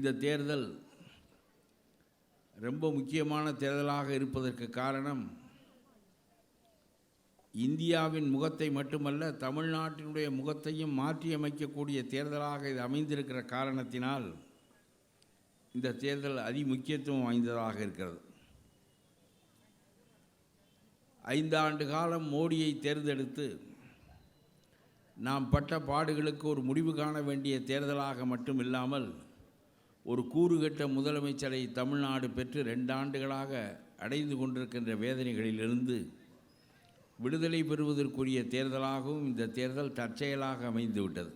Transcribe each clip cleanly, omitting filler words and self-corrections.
இந்த தேர்தல் ரொம்ப முக்கியமான தேர்தலாக இருப்பதற்கு காரணம் இந்தியாவின் முகத்தை மட்டுமல்ல, தமிழ்நாட்டினுடைய முகத்தையும் மாற்றியமைக்கக்கூடிய தேர்தலாக இது அமைந்திருக்கிற காரணத்தினால் இந்த தேர்தல் அதிமுக்கியத்துவம் வாய்ந்ததாக இருக்கிறது. 5 ஆண்டு காலம் மோடியை தேர்ந்தெடுத்து நாம் பட்ட பாடுகளுக்கு ஒரு முடிவு காண வேண்டிய தேர்தலாக மட்டும் இல்லாமல், ஒரு கூறுகட்ட முதலமைச்சரை தமிழ்நாடு பெற்று 2 ஆண்டுகளாக அடைந்து கொண்டிருக்கின்ற வேதனைகளிலிருந்து விடுதலை பெறுவதற்குரிய தேர்தலாகவும் இந்த தேர்தல் தற்செயலாக அமைந்துவிட்டது.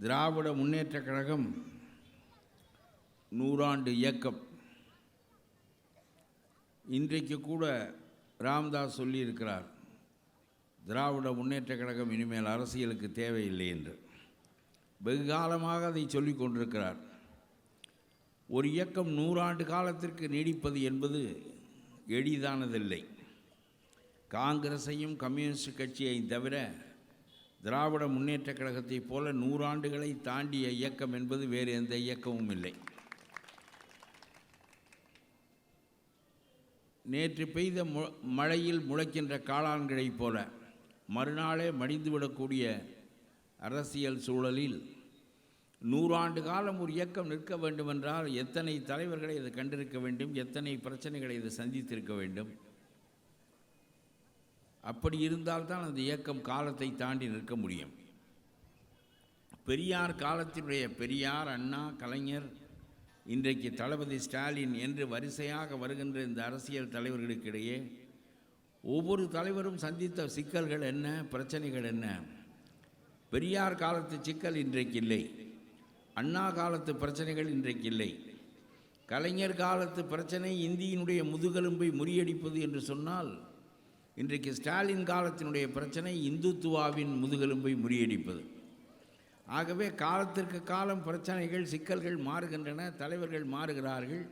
திராவிட முன்னேற்றக் கழகம் 100 ஆண்டு இயக்கம். இன்றைக்கு கூட ராமதாஸ் சொல்லியிருக்கிறார், திராவிட முன்னேற்றக் கழகம் இனிமேல் அரசியலுக்கு தேவையில்லை என்று. வெகு காலமாக அதை சொல்லிக் கொண்டிருக்கிறார். ஒரு இயக்கம் 100 ஆண்டு காலத்திற்கு நீடிப்பது என்பது எளிதானதில்லை. காங்கிரஸையும் கம்யூனிஸ்ட் கட்சியையும் தவிர திராவிட முன்னேற்றக் கழகத்தைப் போல 100 ஆண்டுகளை தாண்டிய இயக்கம் என்பது வேறு எந்த இயக்கமும் இல்லை. நேற்று பெய்த மழையில் முளைக்கின்ற காளான்களைப் போல மறுநாளே மடிந்துவிடக்கூடிய அரசியல் சூழலில் 100 ஆண்டு காலம் ஒரு இயக்கம் நிற்க வேண்டுமென்றால் எத்தனை தலைவர்களை இது கண்டிருக்க வேண்டும், எத்தனை பிரச்சனைகளை இது சந்தித்திருக்க வேண்டும். அப்படி இருந்தால்தான் அந்த இயக்கம் காலத்தை தாண்டி நிற்க முடியும். பெரியார் காலத்தினுடைய பெரியார், அண்ணா, கலைஞர், இன்றைக்கு தளபதி ஸ்டாலின் என்று வரிசையாக வருகின்ற இந்த அரசியல் தலைவர்களுக்கிடையே ஒவ்வொரு தலைவரும் சந்தித்த சிக்கல்கள் என்ன, பிரச்சனைகள் என்ன? பெரியார் காலத்து சிக்கல் இன்றைக்கு இல்லை. அண்ணா காலத்து பிரச்சனைகள் இன்றைக்கு இல்லை. கலைஞர் காலத்து பிரச்சனை இந்தியினுடைய முதுகெலும்பை முறியடிப்பது என்று சொன்னால், இன்றைக்கு ஸ்டாலின் காலத்தினுடைய பிரச்சனை இந்துத்துவாவின் முதுகெலும்பை முறியடிப்பது. ஆகவே காலத்திற்கு காலம் பிரச்சனைகள், சிக்கல்கள் மாறுகின்றன, தலைவர்கள் மாறுகிறார்கள்.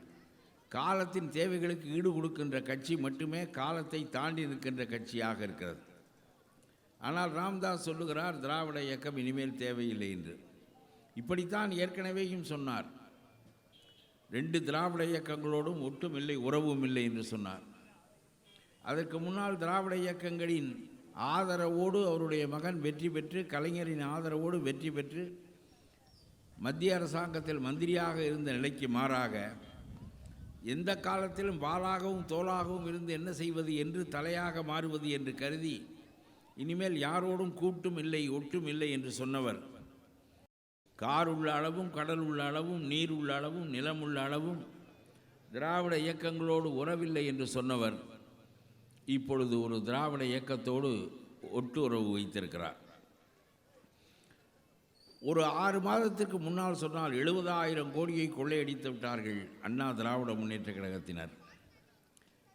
காலத்தின் தேவைகளுக்கு ஈடு கொடுக்கின்ற கட்சி மட்டுமே காலத்தை தாண்டி நிற்கின்ற கட்சியாக இருக்கிறது. ஆனால் ராமதாஸ் சொல்லுகிறார், திராவிட இயக்கம் இனிமேல் தேவையில்லை என்று. இப்படித்தான் ஏற்கனவேயும் சொன்னார். 2 திராவிட இயக்கங்களோடும் ஒட்டும் இல்லை, உறவும் இல்லை என்று சொன்னார். அதற்கு முன்னால் திராவிட இயக்கங்களின் ஆதரவோடு அவருடைய மகன் வெற்றி பெற்று, கலைஞரின் ஆதரவோடு வெற்றி பெற்று மத்திய அரசாங்கத்தில் மந்திரியாக இருந்த நிலைக்கு மாறாக எந்த காலத்திலும் வாளாகவும் தோளாகவும் இருந்து என்ன செய்வது என்று தலையாக மாறுவது என்று கருதி இனிமேல் யாரோடும் கூட்டும் இல்லை, ஒட்டும் இல்லை என்று சொன்னவர், கார் உள்ள அளவும், கடல் உள்ள அளவும், நீர் உள்ள அளவும், நிலம் உள்ள அளவும் திராவிட இயக்கங்களோடு உறவில்லை என்று சொன்னவர், இப்பொழுது ஒரு திராவிட இயக்கத்தோடு ஒட்டு உறவு வைத்திருக்கிறார். ஒரு 6 மாதத்திற்கு முன்னால் சொன்னால் 70,000 கோடியை கொள்ளையடித்து விட்டார்கள் அண்ணா திராவிட முன்னேற்ற கழகத்தினர்.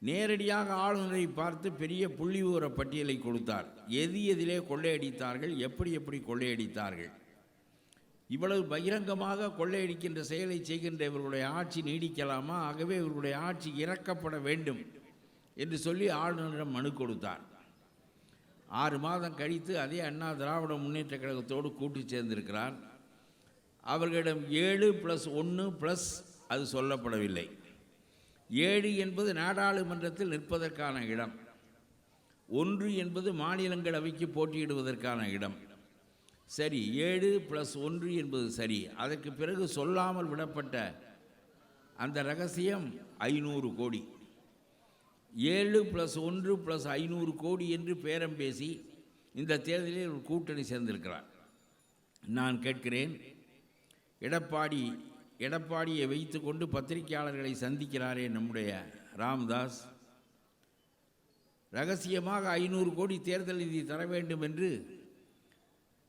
நேரடியாக ஆளுநரை பார்த்து பெரிய புள்ளிவிவர பட்டியலை கொடுத்தார். எதிலே கொள்ளையடித்தார்கள், எப்படி கொள்ளையடித்தார்கள். இவ்வளவு பகிரங்கமாக கொள்ளையடிக்கின்ற செயலை செய்கின்ற இவர்களுடைய ஆட்சி நீடிக்கலாமா? ஆகவே இவர்களுடைய ஆட்சி இறக்கப்பட வேண்டும் என்று சொல்லி ஆளுநரிடம் மனு கொடுத்தார். 6 மாதம் கழித்து அதே அண்ணா திராவிட முன்னேற்ற கழகத்தோடு கூட்டு சேர்ந்திருக்கிறார். அவர்களிடம் 7+1+ அது சொல்லப்படவில்லை. 7 என்பது நாடாளுமன்றத்தில் நிற்பதற்கான இடம், 1 என்பது மாநிலங்களவைக்கு போட்டியிடுவதற்கான இடம். சரி, 7+1 என்பது சரி. அதற்கு பிறகு சொல்லாமல் விடப்பட்ட அந்த ரகசியம் 500 கோடி. 7+1+500 கோடி என்று பேரம் பேசி இந்த தேர்தலில் ஒரு கூட்டணி சேர்ந்திருக்கிறார். நான் கேட்கிறேன், எடப்பாடியை வைத்து கொண்டு பத்திரிகையாளர்களை சந்திக்கிறாரே நம்முடைய ராமதாஸ், ரகசியமாக 500 கோடி தேர்தல் நிதி தர வேண்டும் என்று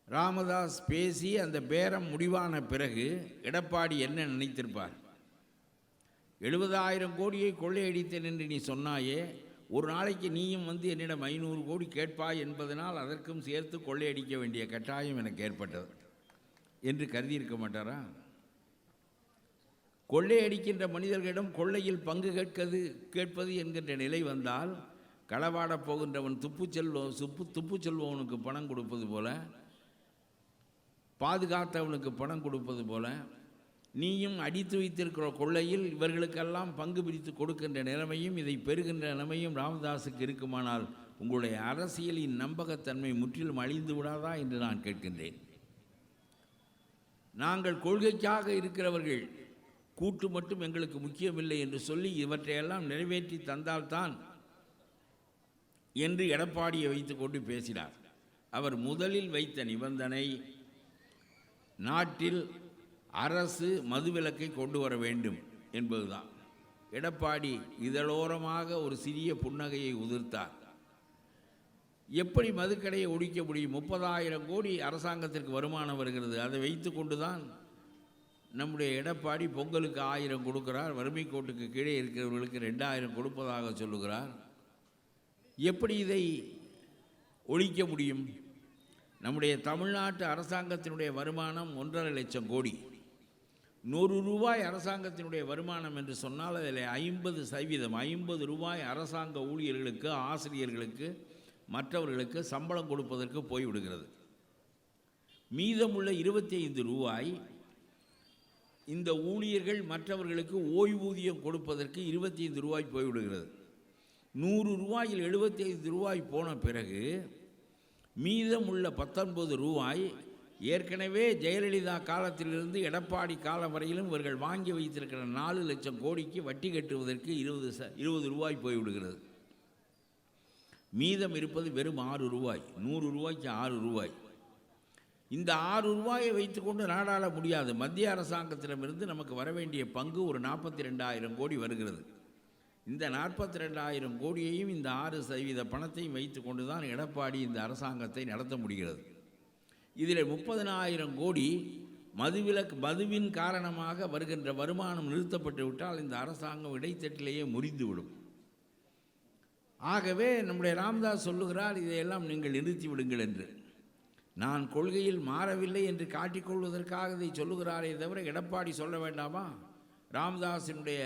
ராமதாஸ் பேசி அந்த பேரம் முடிவான பிறகு எடப்பாடி என்ன நினைத்திருப்பார்? 70,000 கோடியை கொள்ளையடித்தேன் என்று நீ சொன்னாயே, ஒரு நாளைக்கு நீயும் வந்து என்னிடம் 500 கோடி கேட்பாய் என்பதனால் அதற்கும் சேர்த்து கொள்ளையடிக்க வேண்டிய கட்டாயம் எனக்கு ஏற்பட்டது என்று கருதியிருக்க மாட்டாரா? கொள்ளையடிக்கின்ற மனிதர்களிடம் கொள்ளையில் பங்கு கேட்பது என்கின்ற நிலை வந்தால், களவாடப் போகின்றவன் துப்பு செல்வனுக்கு பணம் கொடுப்பது போல பாதுகாத்தவனுக்கு பணம் கொடுப்பது போல நீயும் அடித்து வைத்திருக்கிற கொள்ளையில் இவர்களுக்கெல்லாம் பங்கு பிரித்து கொடுக்கின்ற நிலைமையும் இதை பெறுகின்ற நிலைமையும் ராமதாஸுக்கு இருக்குமானால் உங்களுடைய அரசியலின் நம்பகத்தன்மை முற்றிலும் அழிந்து விடாதா என்று நான் கேட்கின்றேன். நாங்கள் கொள்கைக்காக இருக்கிறவர்கள், கூட்டு மட்டும் எங்களுக்கு முக்கியமில்லை என்று சொல்லி இவற்றையெல்லாம் நிறைவேற்றி தந்தால்தான் என்று எடப்பாடியை வைத்து கொண்டு பேசினார். அவர் முதலில் வைத்த நிபந்தனை நாட்டில் அரசு மதுவிலக்கை கொண்டு வர வேண்டும் என்பதுதான். எடப்பாடி இதழோரமாக ஒரு சிறிய புன்னகையை உதிர்த்தார். எப்படி மதுக்கடையை ஒழிக்க முடியும்? 30,000 கோடி அரசாங்கத்திற்கு வருமானம் வருகிறது. அதை வைத்து கொண்டு தான் நம்முடைய எடப்பாடி பொங்கலுக்கு 1000 கொடுக்கிறார், வறுமை கோட்டுக்கு கீழே இருக்கிறவர்களுக்கு 2000 கொடுப்பதாக சொல்லுகிறார். எப்படி இதை ஒழிக்க முடியும்? நம்முடைய தமிழ்நாட்டு அரசாங்கத்தினுடைய வருமானம் 1.5 லட்சம் கோடி. 100 ரூபாய் அரசாங்கத்தினுடைய வருமானம் என்று சொன்னால் அதில் 50% 50 ரூபாய் அரசாங்க ஊழியர்களுக்கு, ஆசிரியர்களுக்கு, மற்றவர்களுக்கு சம்பளம் கொடுப்பதற்கு போய்விடுகிறது. மீதமுள்ள 25 ரூபாய் இந்த ஊழியர்கள் மற்றவர்களுக்கு ஓய்வூதியம் கொடுப்பதற்கு 25 ரூபாய் போய்விடுகிறது. 100 ரூபாயில் 75 ரூபாய் போன பிறகு மீதமுள்ள 19 ரூபாய் ஏற்கனவே ஜெயலலிதா காலத்திலிருந்து எடப்பாடி காலம் வரையிலும் இவர்கள் வாங்கி வைத்திருக்கிற 4 லட்சம் கோடிக்கு வட்டி கட்டுவதற்கு 20 ரூபாய் போய்விடுகிறது. மீதம் இருப்பது வெறும் 6 ரூபாய். 100 ரூபாய்க்கு 6 ரூபாய். இந்த 6 ரூபாயை வைத்துக்கொண்டு நாடாள முடியாது. மத்திய அரசாங்கத்திடமிருந்து நமக்கு வர வேண்டிய பங்கு ஒரு 42,000 கோடி வருகிறது. இந்த 42,000 கோடியையும் இந்த 6% பணத்தையும் வைத்து கொண்டு தான் எடப்பாடி இந்த அரசாங்கத்தை நடத்த முடிகிறது. இதில் 30,000 கோடி மதுவின் காரணமாக வருகின்ற வருமானம் நிறுத்தப்பட்டு விட்டால் இந்த அரசாங்கம் இடைத்தட்டிலேயே முறிந்துவிடும். ஆகவே நம்முடைய ராமதாஸ் சொல்லுகிறார், இதையெல்லாம் நீங்கள் நிறுத்தி விடுங்கள் என்று. நான் கொள்கையில் மாறவில்லை என்று காட்டிக்கொள்வதற்காக இதை சொல்லுகிறாரே தவிர எடப்பாடி சொல்ல வேண்டாமா? ராமதாஸினுடைய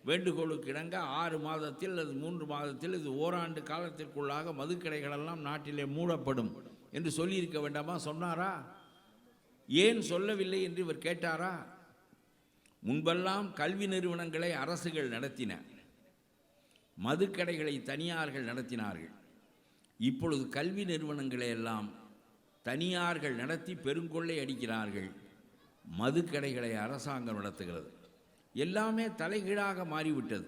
வேண்டுகோளுக்கு இணங்க 6 மாதத்தில் அல்லது 3 மாதத்தில் இது ஓராண்டு காலத்திற்குள்ளாக மதுக்கடைகளெல்லாம் நாட்டிலே மூடப்படும் என்று சொல்லியிருக்க வேண்டாமா? சொன்னாரா? ஏன் சொல்லவில்லை என்று இவர் கேட்டாரா? முன்பெல்லாம் கல்வி நிறுவனங்களை அரசுகள் நடத்தின, மதுக்கடைகளை தனியார்கள் நடத்தினார்கள். இப்பொழுது கல்வி நிறுவனங்களை எல்லாம் தனியார்கள் நடத்தி பெருங்கொள்ளை அடிக்கிறார்கள், மதுக்கடைகளை அரசாங்கம் நடத்துகிறது. எல்லாமே தலைகீழாக மாறிவிட்டது.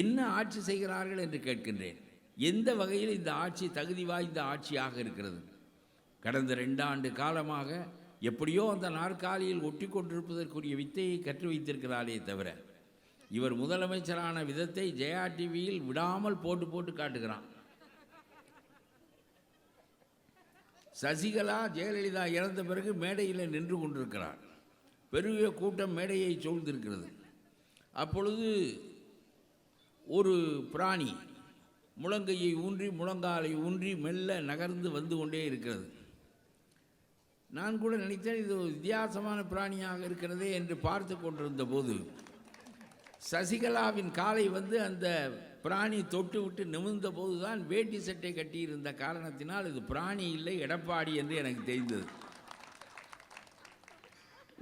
என்ன ஆட்சி செய்கிறார்கள் என்று கேட்கின்றேன். எந்த வகையில் இந்த ஆட்சி தகுதி வாய்ந்த ஆட்சியாக இருக்கிறது? கடந்த 2 ஆண்டு காலமாக எப்படியோ அந்த நாற்காலியில் ஒட்டி கொண்டிருப்பதற்குரிய வித்தையை கற்று வைத்திருக்கிறாரே தவிர இவர் முதலமைச்சரான விதத்தை ஜெயா டிவியில் விடாமல் போட்டு காட்டுகிறான். சசிகலா ஜெயலலிதா இறந்த பிறகு மேடையில் நின்று கொண்டிருக்கிறார். பெரிய கூட்டம் மேடையை சூழ்ந்திருக்கிறது. அப்பொழுது ஒரு பிராணி முழங்கையை ஊன்றி முழங்காலை ஊன்றி மெல்ல நகர்ந்து வந்து கொண்டே இருக்கிறது. நான் கூட நினைத்தேன் இது வித்தியாசமான பிராணியாக இருக்கிறதே என்று பார்த்து கொண்டிருந்த போது சசிகலாவின் காலை வந்து அந்த பிராணி தொட்டு விட்டு நிமிர்ந்த போது தான் வேட்டி சட்டை கட்டியிருந்த காரணத்தினால் இது பிராணி இல்லை, எடப்பாடி என்று எனக்கு தெரிந்தது.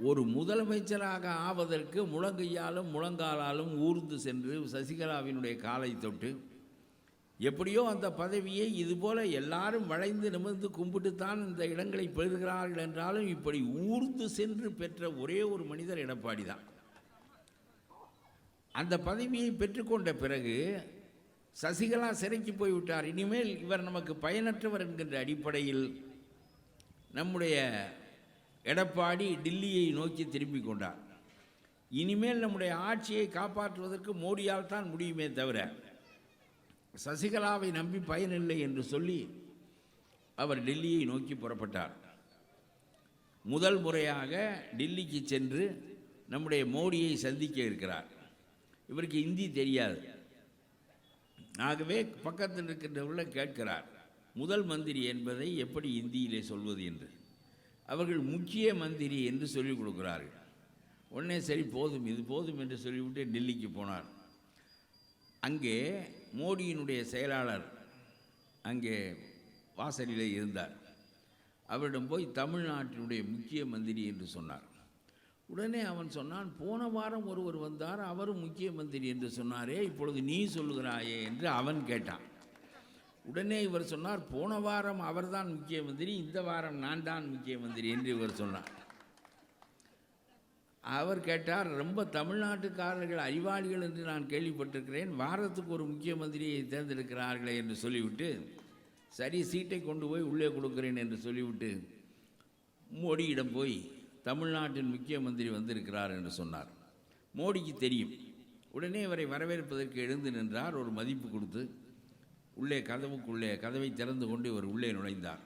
ஒரு முதலமைச்சராக ஆவதற்கு முழங்கையாலும் முழங்காலாலும் ஊர்ந்து சென்று சசிகலாவினுடைய காலை தொட்டு எப்படியோ அந்த பதவியை இதுபோல எல்லாரும் வளைந்து நிமிர்ந்து கும்பிட்டுத்தான் இந்த இடங்களை பெறுகிறார்கள் என்றாலும் இப்படி ஊர்ந்து சென்று பெற்ற ஒரே ஒரு மனிதர் எடப்பாடி தான். அந்த பதவியை பெற்றுக்கொண்ட பிறகு சசிகலா சிறைக்கு போய்விட்டார். இனிமேல் இவர் நமக்கு பயனற்றவர் என்கின்ற அடிப்படையில் நம்முடைய எடப்பாடி டில்லியை நோக்கி திரும்பிக் கொண்டார். இனிமேல் நம்முடைய ஆட்சியை காப்பாற்றுவதற்கு மோடியால் தான் முடியுமே தவிர சசிகலாவை நம்பி பயனில்லை என்று சொல்லி அவர் டெல்லியை நோக்கி புறப்பட்டார். முதல் முறையாக டெல்லிக்கு சென்று நம்முடைய மோடியை சந்திக்க இருக்கிறார். இவருக்கு ஹிந்தி தெரியாது. ஆகவே பக்கத்தில் இருக்கின்றவர்கள் கேட்கிறார், முதல் மந்திரி என்பதை எப்படி இந்தியிலே சொல்வது என்று. அவர்கள் முக்கிய மந்திரி என்று சொல்லிக் கொடுக்கிறார்கள். உடனே சரி போதும், இது போதும் என்று சொல்லிவிட்டு டெல்லிக்கு போனார். அங்கே மோடியினுடைய செயலாளர் அங்கே வாசலிலே இருந்தார். அவரிடம் போய் தமிழ்நாட்டினுடைய முக்கிய மந்திரி என்று சொன்னார். உடனே அவன் சொன்னான், போன வாரம் ஒருவர் வந்தார், அவரும் முக்கிய மந்திரி என்று சொன்னாரே, இப்பொழுது நீ சொல்லுகிறாயே என்று அவன் கேட்டான். உடனே இவர் சொன்னார், போன வாரம் அவர்தான் முக்கிய மந்திரி, இந்த வாரம் நான் தான் முக்கிய மந்திரி என்று இவர் சொன்னார். அவர் கேட்டார், ரொம்ப தமிழ்நாட்டுக்காரர்கள் அறிவாளிகள் என்று நான் கேள்விப்பட்டிருக்கிறேன், வாரத்துக்கு ஒரு முக்கிய மந்திரியை தேர்ந்தெடுக்கிறார்களே என்று சொல்லிவிட்டு, சரி சீட்டை கொண்டு போய் உள்ளே கொடுக்கிறேன் என்று சொல்லிவிட்டு மோடியிடம் போய் தமிழ்நாட்டின் முக்கிய மந்திரி வந்திருக்கிறார் என்று சொன்னார். மோடிக்கு தெரியும். உடனே இவரை வரவேற்பதற்கு எழுந்து நின்றார். ஒரு மதிப்பு கொடுத்து உள்ளே கதவை திறந்து கொண்டு இவர் உள்ளே நுழைந்தார்.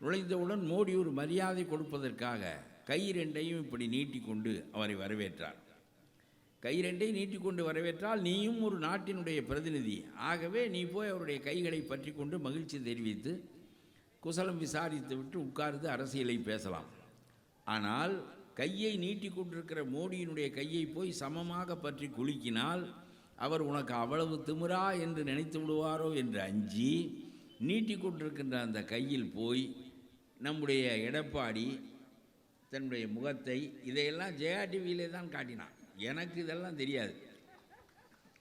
நுழைந்தவுடன் மோடி ஒரு மரியாதை கொடுப்பதற்காக கை ரெண்டையும் இப்படி நீட்டிக்கொண்டு அவரை வரவேற்றார். கை ரெண்டை நீட்டிக்கொண்டு வரவேற்றால், நீயும் ஒரு நாட்டினுடைய பிரதிநிதி, ஆகவே நீ போய் அவருடைய கைகளை பற்றி கொண்டு மகிழ்ச்சி தெரிவித்து குசலம் விசாரித்து விட்டு உட்கார்ந்து அரசியலை பேசலாம். ஆனால் கையை நீட்டி கொண்டிருக்கிற மோடியினுடைய கையை போய் சமமாக பற்றி குலுக்கினால் அவர் உனக்கு அவ்வளவு திமிரா என்று நினைத்து விடுவாரோ என்று அஞ்சி நீட்டி கொண்டிருக்கின்ற அந்த கையில் போய் நம்முடைய எடப்பாடி தன்னுடைய முகத்தை, இதையெல்லாம் ஜெயா டிவியிலே தான் காட்டினான், எனக்கு இதெல்லாம் தெரியாது.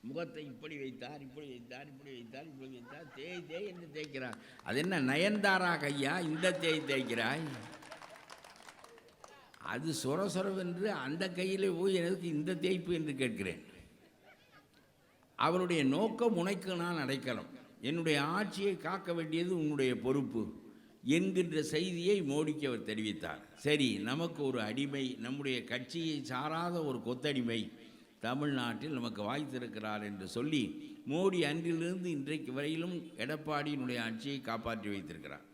முகத்தை இப்படி வைத்தார், இப்படி வைத்தார், இப்படி வைத்தார், இப்படி வைத்தார், தேய் என்று தேய்க்கிறார். அது என்ன நயன்தாரா கையா இந்த தேய்க்கிறாய்? அது சொரசொரவென்று அந்த கையிலே போய் எனக்கு இந்த தேய்ப்பு என்று கேட்கிறேன். அவருடைய நோக்கம், உனக்கு நான் அடைக்கலம், என்னுடைய ஆட்சியை காக்க வேண்டியது உன்னுடைய பொறுப்பு என்கின்ற செய்தியை மோடிக்கு அவர் தெரிவித்தார். சரி, நமக்கு ஒரு அடிமை, நம்முடைய கட்சியை சாராத ஒரு கொத்தடிமை தமிழ்நாட்டில் நமக்கு வாய்த்திருக்கிறார் என்று சொல்லி மோடி அன்றிலிருந்து இன்றைக்கு வரையிலும் எடப்பாடியினுடைய ஆட்சியை காப்பாற்றி வைத்திருக்கிறார்.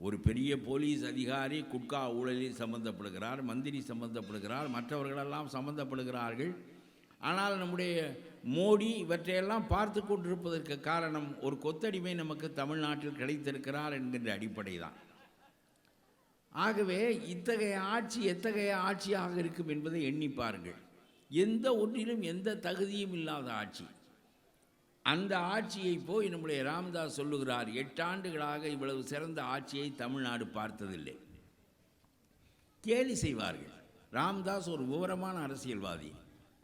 ஒரு பெரிய போலீஸ் அதிகாரி குட்கா ஊழலில் சம்பந்தப்படுகிறார், மந்திரி சம்பந்தப்படுகிறார், மற்றவர்களெல்லாம் சம்பந்தப்படுகிறார்கள். ஆனால் நம்முடைய மோடி இவற்றையெல்லாம் பார்த்து கொண்டிருப்பதற்கு காரணம், ஒரு கொத்தடிமை நமக்கு தமிழ்நாட்டில் கிடைத்திருக்கிறார் என்கின்ற அடிப்படை தான். ஆகவே இத்தகைய ஆட்சி எத்தகைய ஆட்சியாக இருக்கும் என்பதை எண்ணி பாருங்கள். எந்த ஒன்றிலும் எந்த தகுதியும் இல்லாத ஆட்சி. அந்த ஆட்சியை போய் நம்முடைய ராமதாஸ் சொல்லுகிறார், 8 ஆண்டுகளாக இவ்வளவு சிறந்த ஆட்சியை தமிழ்நாடு பார்த்ததில்லை. கேலி செய்வார்கள். ராமதாஸ் ஒரு விவரமான அரசியல்வாதி,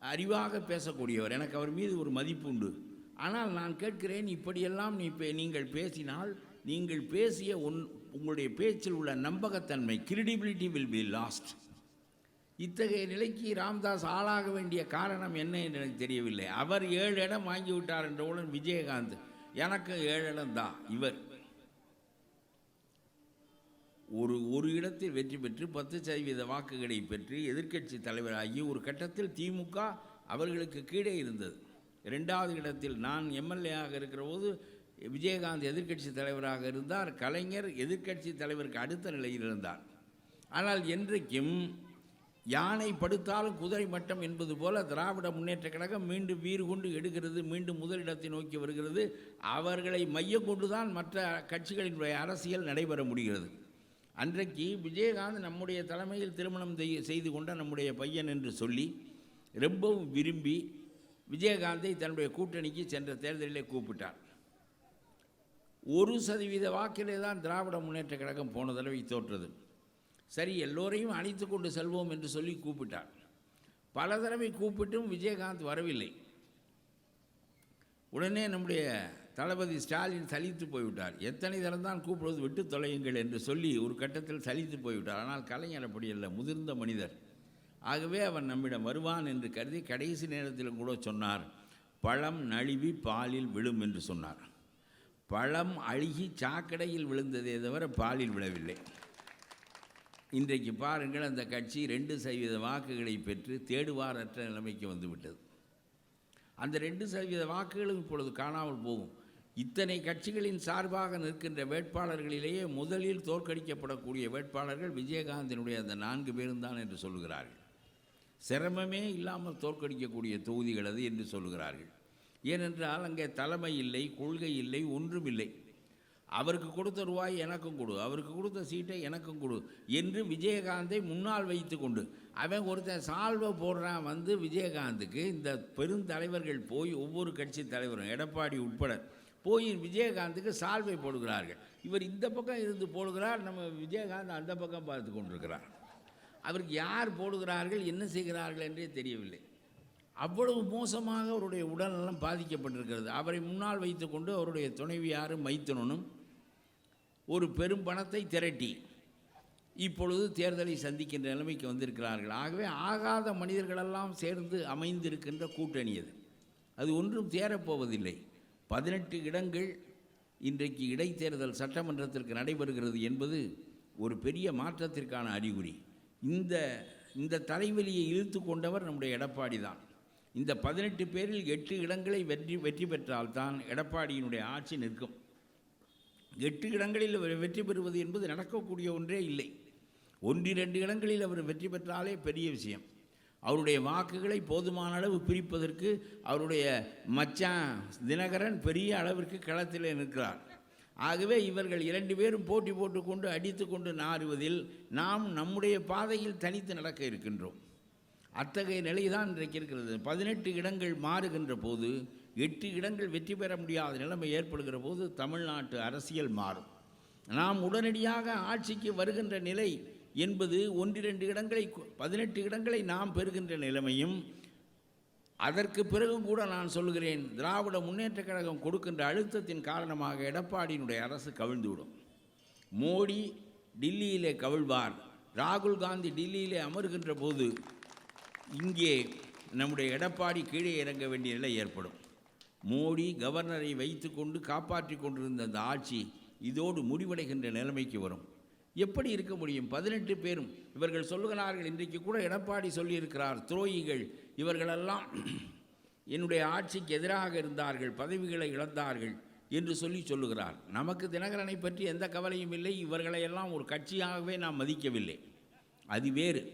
அறிவாக பேசக்கூடியவர், எனக்கு அவர் மீது ஒரு மதிப்பு உண்டு. ஆனால் நான் கேட்கிறேன், இப்படியெல்லாம் நீங்கள் பேசினால் நீங்கள் பேசிய உங்களுடைய பேச்சில் உள்ள நம்பகத்தன்மை, கிரெடிபிலிட்டி வில் பி லாஸ்ட். இத்தகைய நிலைக்கு ராமதாஸ் ஆளாக வேண்டிய காரணம் என்ன என்று எனக்கு தெரியவில்லை. அவர் 7 இடம் வாங்கிவிட்டார் என்றவுடன் விஜயகாந்த் எனக்கு 7 இடம் தான். இவர் ஒரு இடத்தில் வெற்றி பெற்று 10% வாக்குகளை பெற்று எதிர்க்கட்சி தலைவராகி ஒரு கட்டத்தில் திமுக அவர்களுக்கு கீழே இருந்தது. 2வது இடத்தில் நான் எம்எல்ஏ-ஆக இருக்கிற போது விஜயகாந்த் எதிர்க்கட்சி தலைவராக இருந்தார், கலைஞர் எதிர்க்கட்சி தலைவருக்கு அடுத்த நிலையில் இருந்தார். ஆனால் என்றைக்கும் யானை படுத்தாலும் குதிரை மட்டம் என்பது போல திராவிட முன்னேற்ற கழகம் மீண்டும் வீறு கொண்டு எடுக்கிறது, மீண்டும் முதலிடத்தை நோக்கி வருகிறது. அவர்களை மையம் கொண்டுதான் மற்ற கட்சிகளினுடைய அரசியல் நடைபெற முடிகிறது. அன்றைக்கு விஜயகாந்த் நம்முடைய தலைமையில் திருமணம் செய்து கொண்ட நம்முடைய பையன் என்று சொல்லி ரொம்பவும் விரும்பி விஜயகாந்தை தன்னுடைய கூட்டணிக்கு சென்ற தேர்தலிலே கூப்பிட்டார். 1% வாக்கிலே தான் திராவிட முன்னேற்ற கழகம் போன தடவை தோற்றது. சரி, எல்லோரையும் அழைத்து கொண்டு செல்வோம் என்று சொல்லி கூப்பிட்டார். பல தடவை கூப்பிட்டும் விஜயகாந்த் வரவில்லை. உடனே நம்முடைய தளபதி ஸ்டாலின் சலித்து போய்விட்டார். எத்தனை தரம் தான் கூப்பிடுவது, விட்டு தொலையுங்கள் என்று சொல்லி ஒரு கட்டத்தில் சலித்து போய்விட்டார். ஆனால் கலைஞர் அப்படி அல்ல, முதிர்ந்த மனிதர். ஆகவே அவன் நம்மிடம் வருவான் என்று கருதி கடைசி நேரத்தில் கூட சொன்னார், பழம் நழுவி பாலில் விழும் என்று சொன்னார். பழம் அழுகி சாக்கடையில் விழுந்ததே தவிர பாலில் விழவில்லை. இன்றைக்கு பாருங்கள், அந்த கட்சி 2% வாக்குகளை பெற்று தேடுவாரற்ற நிலைமைக்கு வந்துவிட்டது. அந்த 2% வாக்குகளும் இப்பொழுது காணாமல் போகும். இத்தனை கட்சிகளின் சார்பாக நிற்கின்ற வேட்பாளர்களிலேயே முதலில் தோற்கடிக்கப்படக்கூடிய வேட்பாளர்கள் விஜயகாந்தினுடைய அந்த 4 பேரும் தான் என்று சொல்லுகிறார்கள். சிரமமே இல்லாமல் தோற்கடிக்கக்கூடிய தொகுதிகள் அது என்று சொல்லுகிறார்கள். ஏனென்றால் அங்கே தலைமை இல்லை, கொள்கை இல்லை, ஒன்றும் இல்லை. அவருக்கு கொடுத்த ரூபாய் எனக்கும் கொடு, அவருக்கு கொடுத்த சீட்டை எனக்கும் கொடு என்று விஜயகாந்தை முன்னால் வைத்து கொண்டு அவன் ஒருத்தன் சால்வை போடுறான். விஜயகாந்துக்கு இந்த பெருந்தலைவர்கள் போய் ஒவ்வொரு கட்சி தலைவரும் எடப்பாடி உட்பட போய் விஜயகாந்துக்கு சால்வை போடுகிறார்கள். இவர் இந்த பக்கம் இருந்து போடுகிறார், நம்ம விஜயகாந்த் அந்த பக்கம் பார்த்து கொண்டிருக்கிறார். அவருக்கு யார் போடுகிறார்கள், என்ன செய்கிறார்கள் என்றே தெரியவில்லை. அவ்வளவு மோசமாக அவருடைய உடல்நலம் பாதிக்கப்பட்டிருக்கிறது. அவரை முன்னால் வைத்துக்கொண்டு அவருடைய துணைவியாரும் மைத்துனனும் ஒரு பெரும் பணத்தை திரட்டி இப்பொழுது தேர்தலை சந்திக்கின்ற நிலைமைக்கு வந்திருக்கிறார்கள். ஆகவே ஆகாத மனிதர்களெல்லாம் சேர்ந்து அமைந்திருக்கின்ற கூட்டணி அது ஒன்றும் தேரப்போவதில்லை. 18 இடங்கள் இன்றைக்கு இடைத்தேர்தல் சட்டமன்றத்திற்கு நடைபெறுகிறது என்பது ஒரு பெரிய மாற்றத்திற்கான அறிகுறி. இந்த தலைவலியை இழுத்து கொண்டவர் நம்முடைய எடப்பாடி தான். இந்த 18 பேரில் 8 இடங்களை வெற்றி பெற்றால்தான் எடப்பாடியினுடைய ஆட்சி நிற்கும். 8 இடங்களில் வெற்றி பெறுவது என்பது நடக்கக்கூடிய ஒன்றே இல்லை. 1-2 இடங்களில் அவர் வெற்றி பெற்றாலே பெரிய விஷயம். அவருடைய வாக்குகளை போதுமான அளவு பிரிப்பதற்கு அவருடைய மச்சான் தினகரன் பெரிய அளவிற்கு களத்தில் நிற்கிறார். ஆகவே இவர்கள் 2 பேரும் போட்டி போட்டுக்கொண்டு அடித்து கொண்டு நாறுவதில் நாம் நம்முடைய பாதையில் தனித்து நடக்க இருக்கின்றோம். அத்தகைய நிலைதான் இன்றைக்கு இருக்கிறது. 18 இடங்கள் மாறுகின்ற போது 8 இடங்கள் வெற்றி பெற முடியாத நிலைமை ஏற்படுகிற போது தமிழ்நாட்டு அரசியல் மாறும். நாம் உடனடியாக ஆட்சிக்கு வருகின்ற நிலை என்பது 1-2 இடங்களை 18 இடங்களை நாம் பெறுகின்ற நிலைமையும், அதற்கு பிறகு கூட நான் சொல்கிறேன், திராவிட முன்னேற்றக் கழகம் கொடுக்கின்ற அழுத்தத்தின் காரணமாக எடப்பாடியினுடைய அரசு கவிழ்ந்துவிடும். மோடி டில்லியிலே கவிழ்வார், ராகுல் காந்தி டில்லியிலே அமர்கின்ற போது இங்கே நம்முடைய எடப்பாடி கீழே இறங்க வேண்டிய நிலை ஏற்படும். மோடி கவர்னரை வைத்து கொண்டு காப்பாற்றி கொண்டிருந்த அந்த ஆட்சி இதோடு முடிவடைகின்ற நிலைமைக்கு வரும். எப்படி இருக்க முடியும்? 18 பேரும் இவர்கள் சொல்லுகிறார்கள், இன்றைக்கு கூட எடப்பாடி சொல்லியிருக்கிறார், துரோகிகள் இவர்களெல்லாம் என்னுடைய ஆட்சிக்கு எதிராக இருந்தார்கள், பதவிகளை இழந்தார்கள் என்று சொல்லுகிறார். நமக்கு தினகரனை பற்றி எந்த கவலையும் இல்லை. இவர்களையெல்லாம் ஒரு கட்சியாகவே நாம் மதிக்கவில்லை. அது வேறு.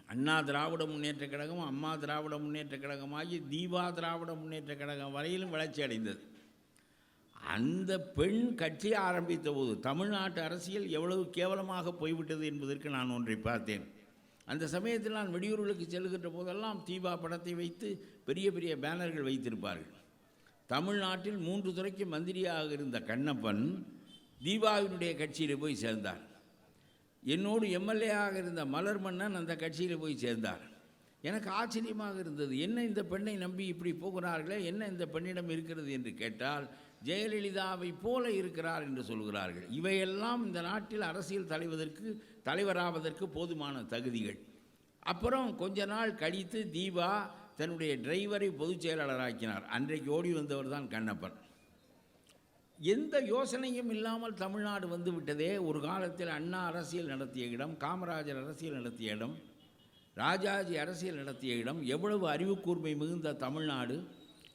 அண்ணா திராவிட முன்னேற்றக் கழகம், அம்மா திராவிட முன்னேற்றக் கழகமாகி தீபா திராவிட முன்னேற்றக் கழகம் வரையிலும் வளர்ச்சி அடைந்தது. அந்த பெண் கட்சி ஆரம்பித்த போது தமிழ்நாட்டு அரசியல் எவ்வளவு கேவலமாக போய்விட்டது என்பதற்கு நான் ஒன்றை பார்த்தேன். அந்த சமயத்தில் நான் வெளியூர்களுக்கு செல்கின்ற போதெல்லாம் தீபா படத்தை வைத்து பெரிய பெரிய பேனர்கள் வைத்திருப்பார்கள். தமிழ்நாட்டில் 3 துறைக்கு மந்திரியாக இருந்த கண்ணப்பன் தீபாவினுடைய கட்சியில் போய் சேர்ந்தார். என்னோடு எம்எல்ஏயாக இருந்த மலர்மன்னன் அந்த கட்சியில் போய் சேர்ந்தார். எனக்கு ஆச்சரியமாக இருந்தது, என்ன இந்த பெண்ணை நம்பி இப்படி போகிறார்களே, என்ன இந்த பெண்ணிடம் இருக்கிறது என்று கேட்டால் ஜெயலலிதாவை போல இருக்கிறார் என்று சொல்கிறார்கள். இவையெல்லாம் இந்த நாட்டில் அரசியல் தலைவராவதற்கு போதுமான தகுதிகள். அப்புறம் கொஞ்ச நாள் கழித்து தீபா தன்னுடைய டிரைவரை பொதுச் செயலாளராக்கினார். அன்றைக்கு ஓடி வந்தவர் தான் கண்ணப்பன். எந்த யோசனையும் இல்லாமல் தமிழ்நாடு வந்து விட்டதே. ஒரு காலத்தில் அண்ணா அரசியல் நடத்திய இடம், காமராஜர் அரசியல் நடத்திய இடம், ராஜாஜி அரசியல் நடத்திய இடம், எவ்வளவு அறிவுக்கூர்மை மிகுந்த தமிழ்நாடு,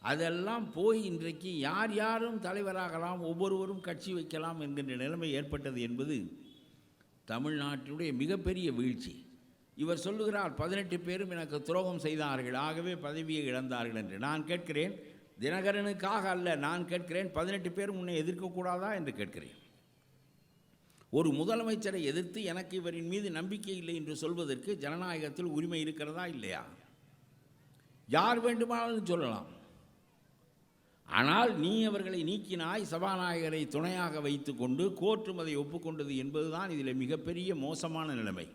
அதெல்லாம் போய் இன்றைக்கு யார் யாரும் தலைவராகலாம், ஒவ்வொருவரும் கட்சி வைக்கலாம் என்கின்ற நிலைமை ஏற்பட்டது என்பது தமிழ்நாட்டினுடைய மிகப்பெரிய வீழ்ச்சி. இவர் சொல்லுகிறார், 18 பேரும் எனக்கு துரோகம் செய்தார்கள், ஆகவே பதவியை இழந்தார்கள் என்று. நான் கேட்கிறேன், தினகரனுக்காக அல்ல, நான் கேட்கிறேன், 18 பேரும் உன்னை எதிர்க்கக்கூடாதா என்று கேட்கிறேன். ஒரு முதலமைச்சரை எதிர்த்து எனக்கு இவரின் மீது நம்பிக்கை இல்லை என்று சொல்வதற்கு ஜனநாயகத்தில் உரிமை இருக்கிறதா இல்லையா? யார் வேண்டுமானாலும் சொல்லலாம். ஆனால் நீ அவர்களை நீக்கினாய், சபாநாயகரை துணையாக வைத்து கொண்டு கோர்ட்டும் அதை ஒப்புக்கொண்டது என்பதுதான் இதில் மிகப்பெரிய மோசமான நிலைமை.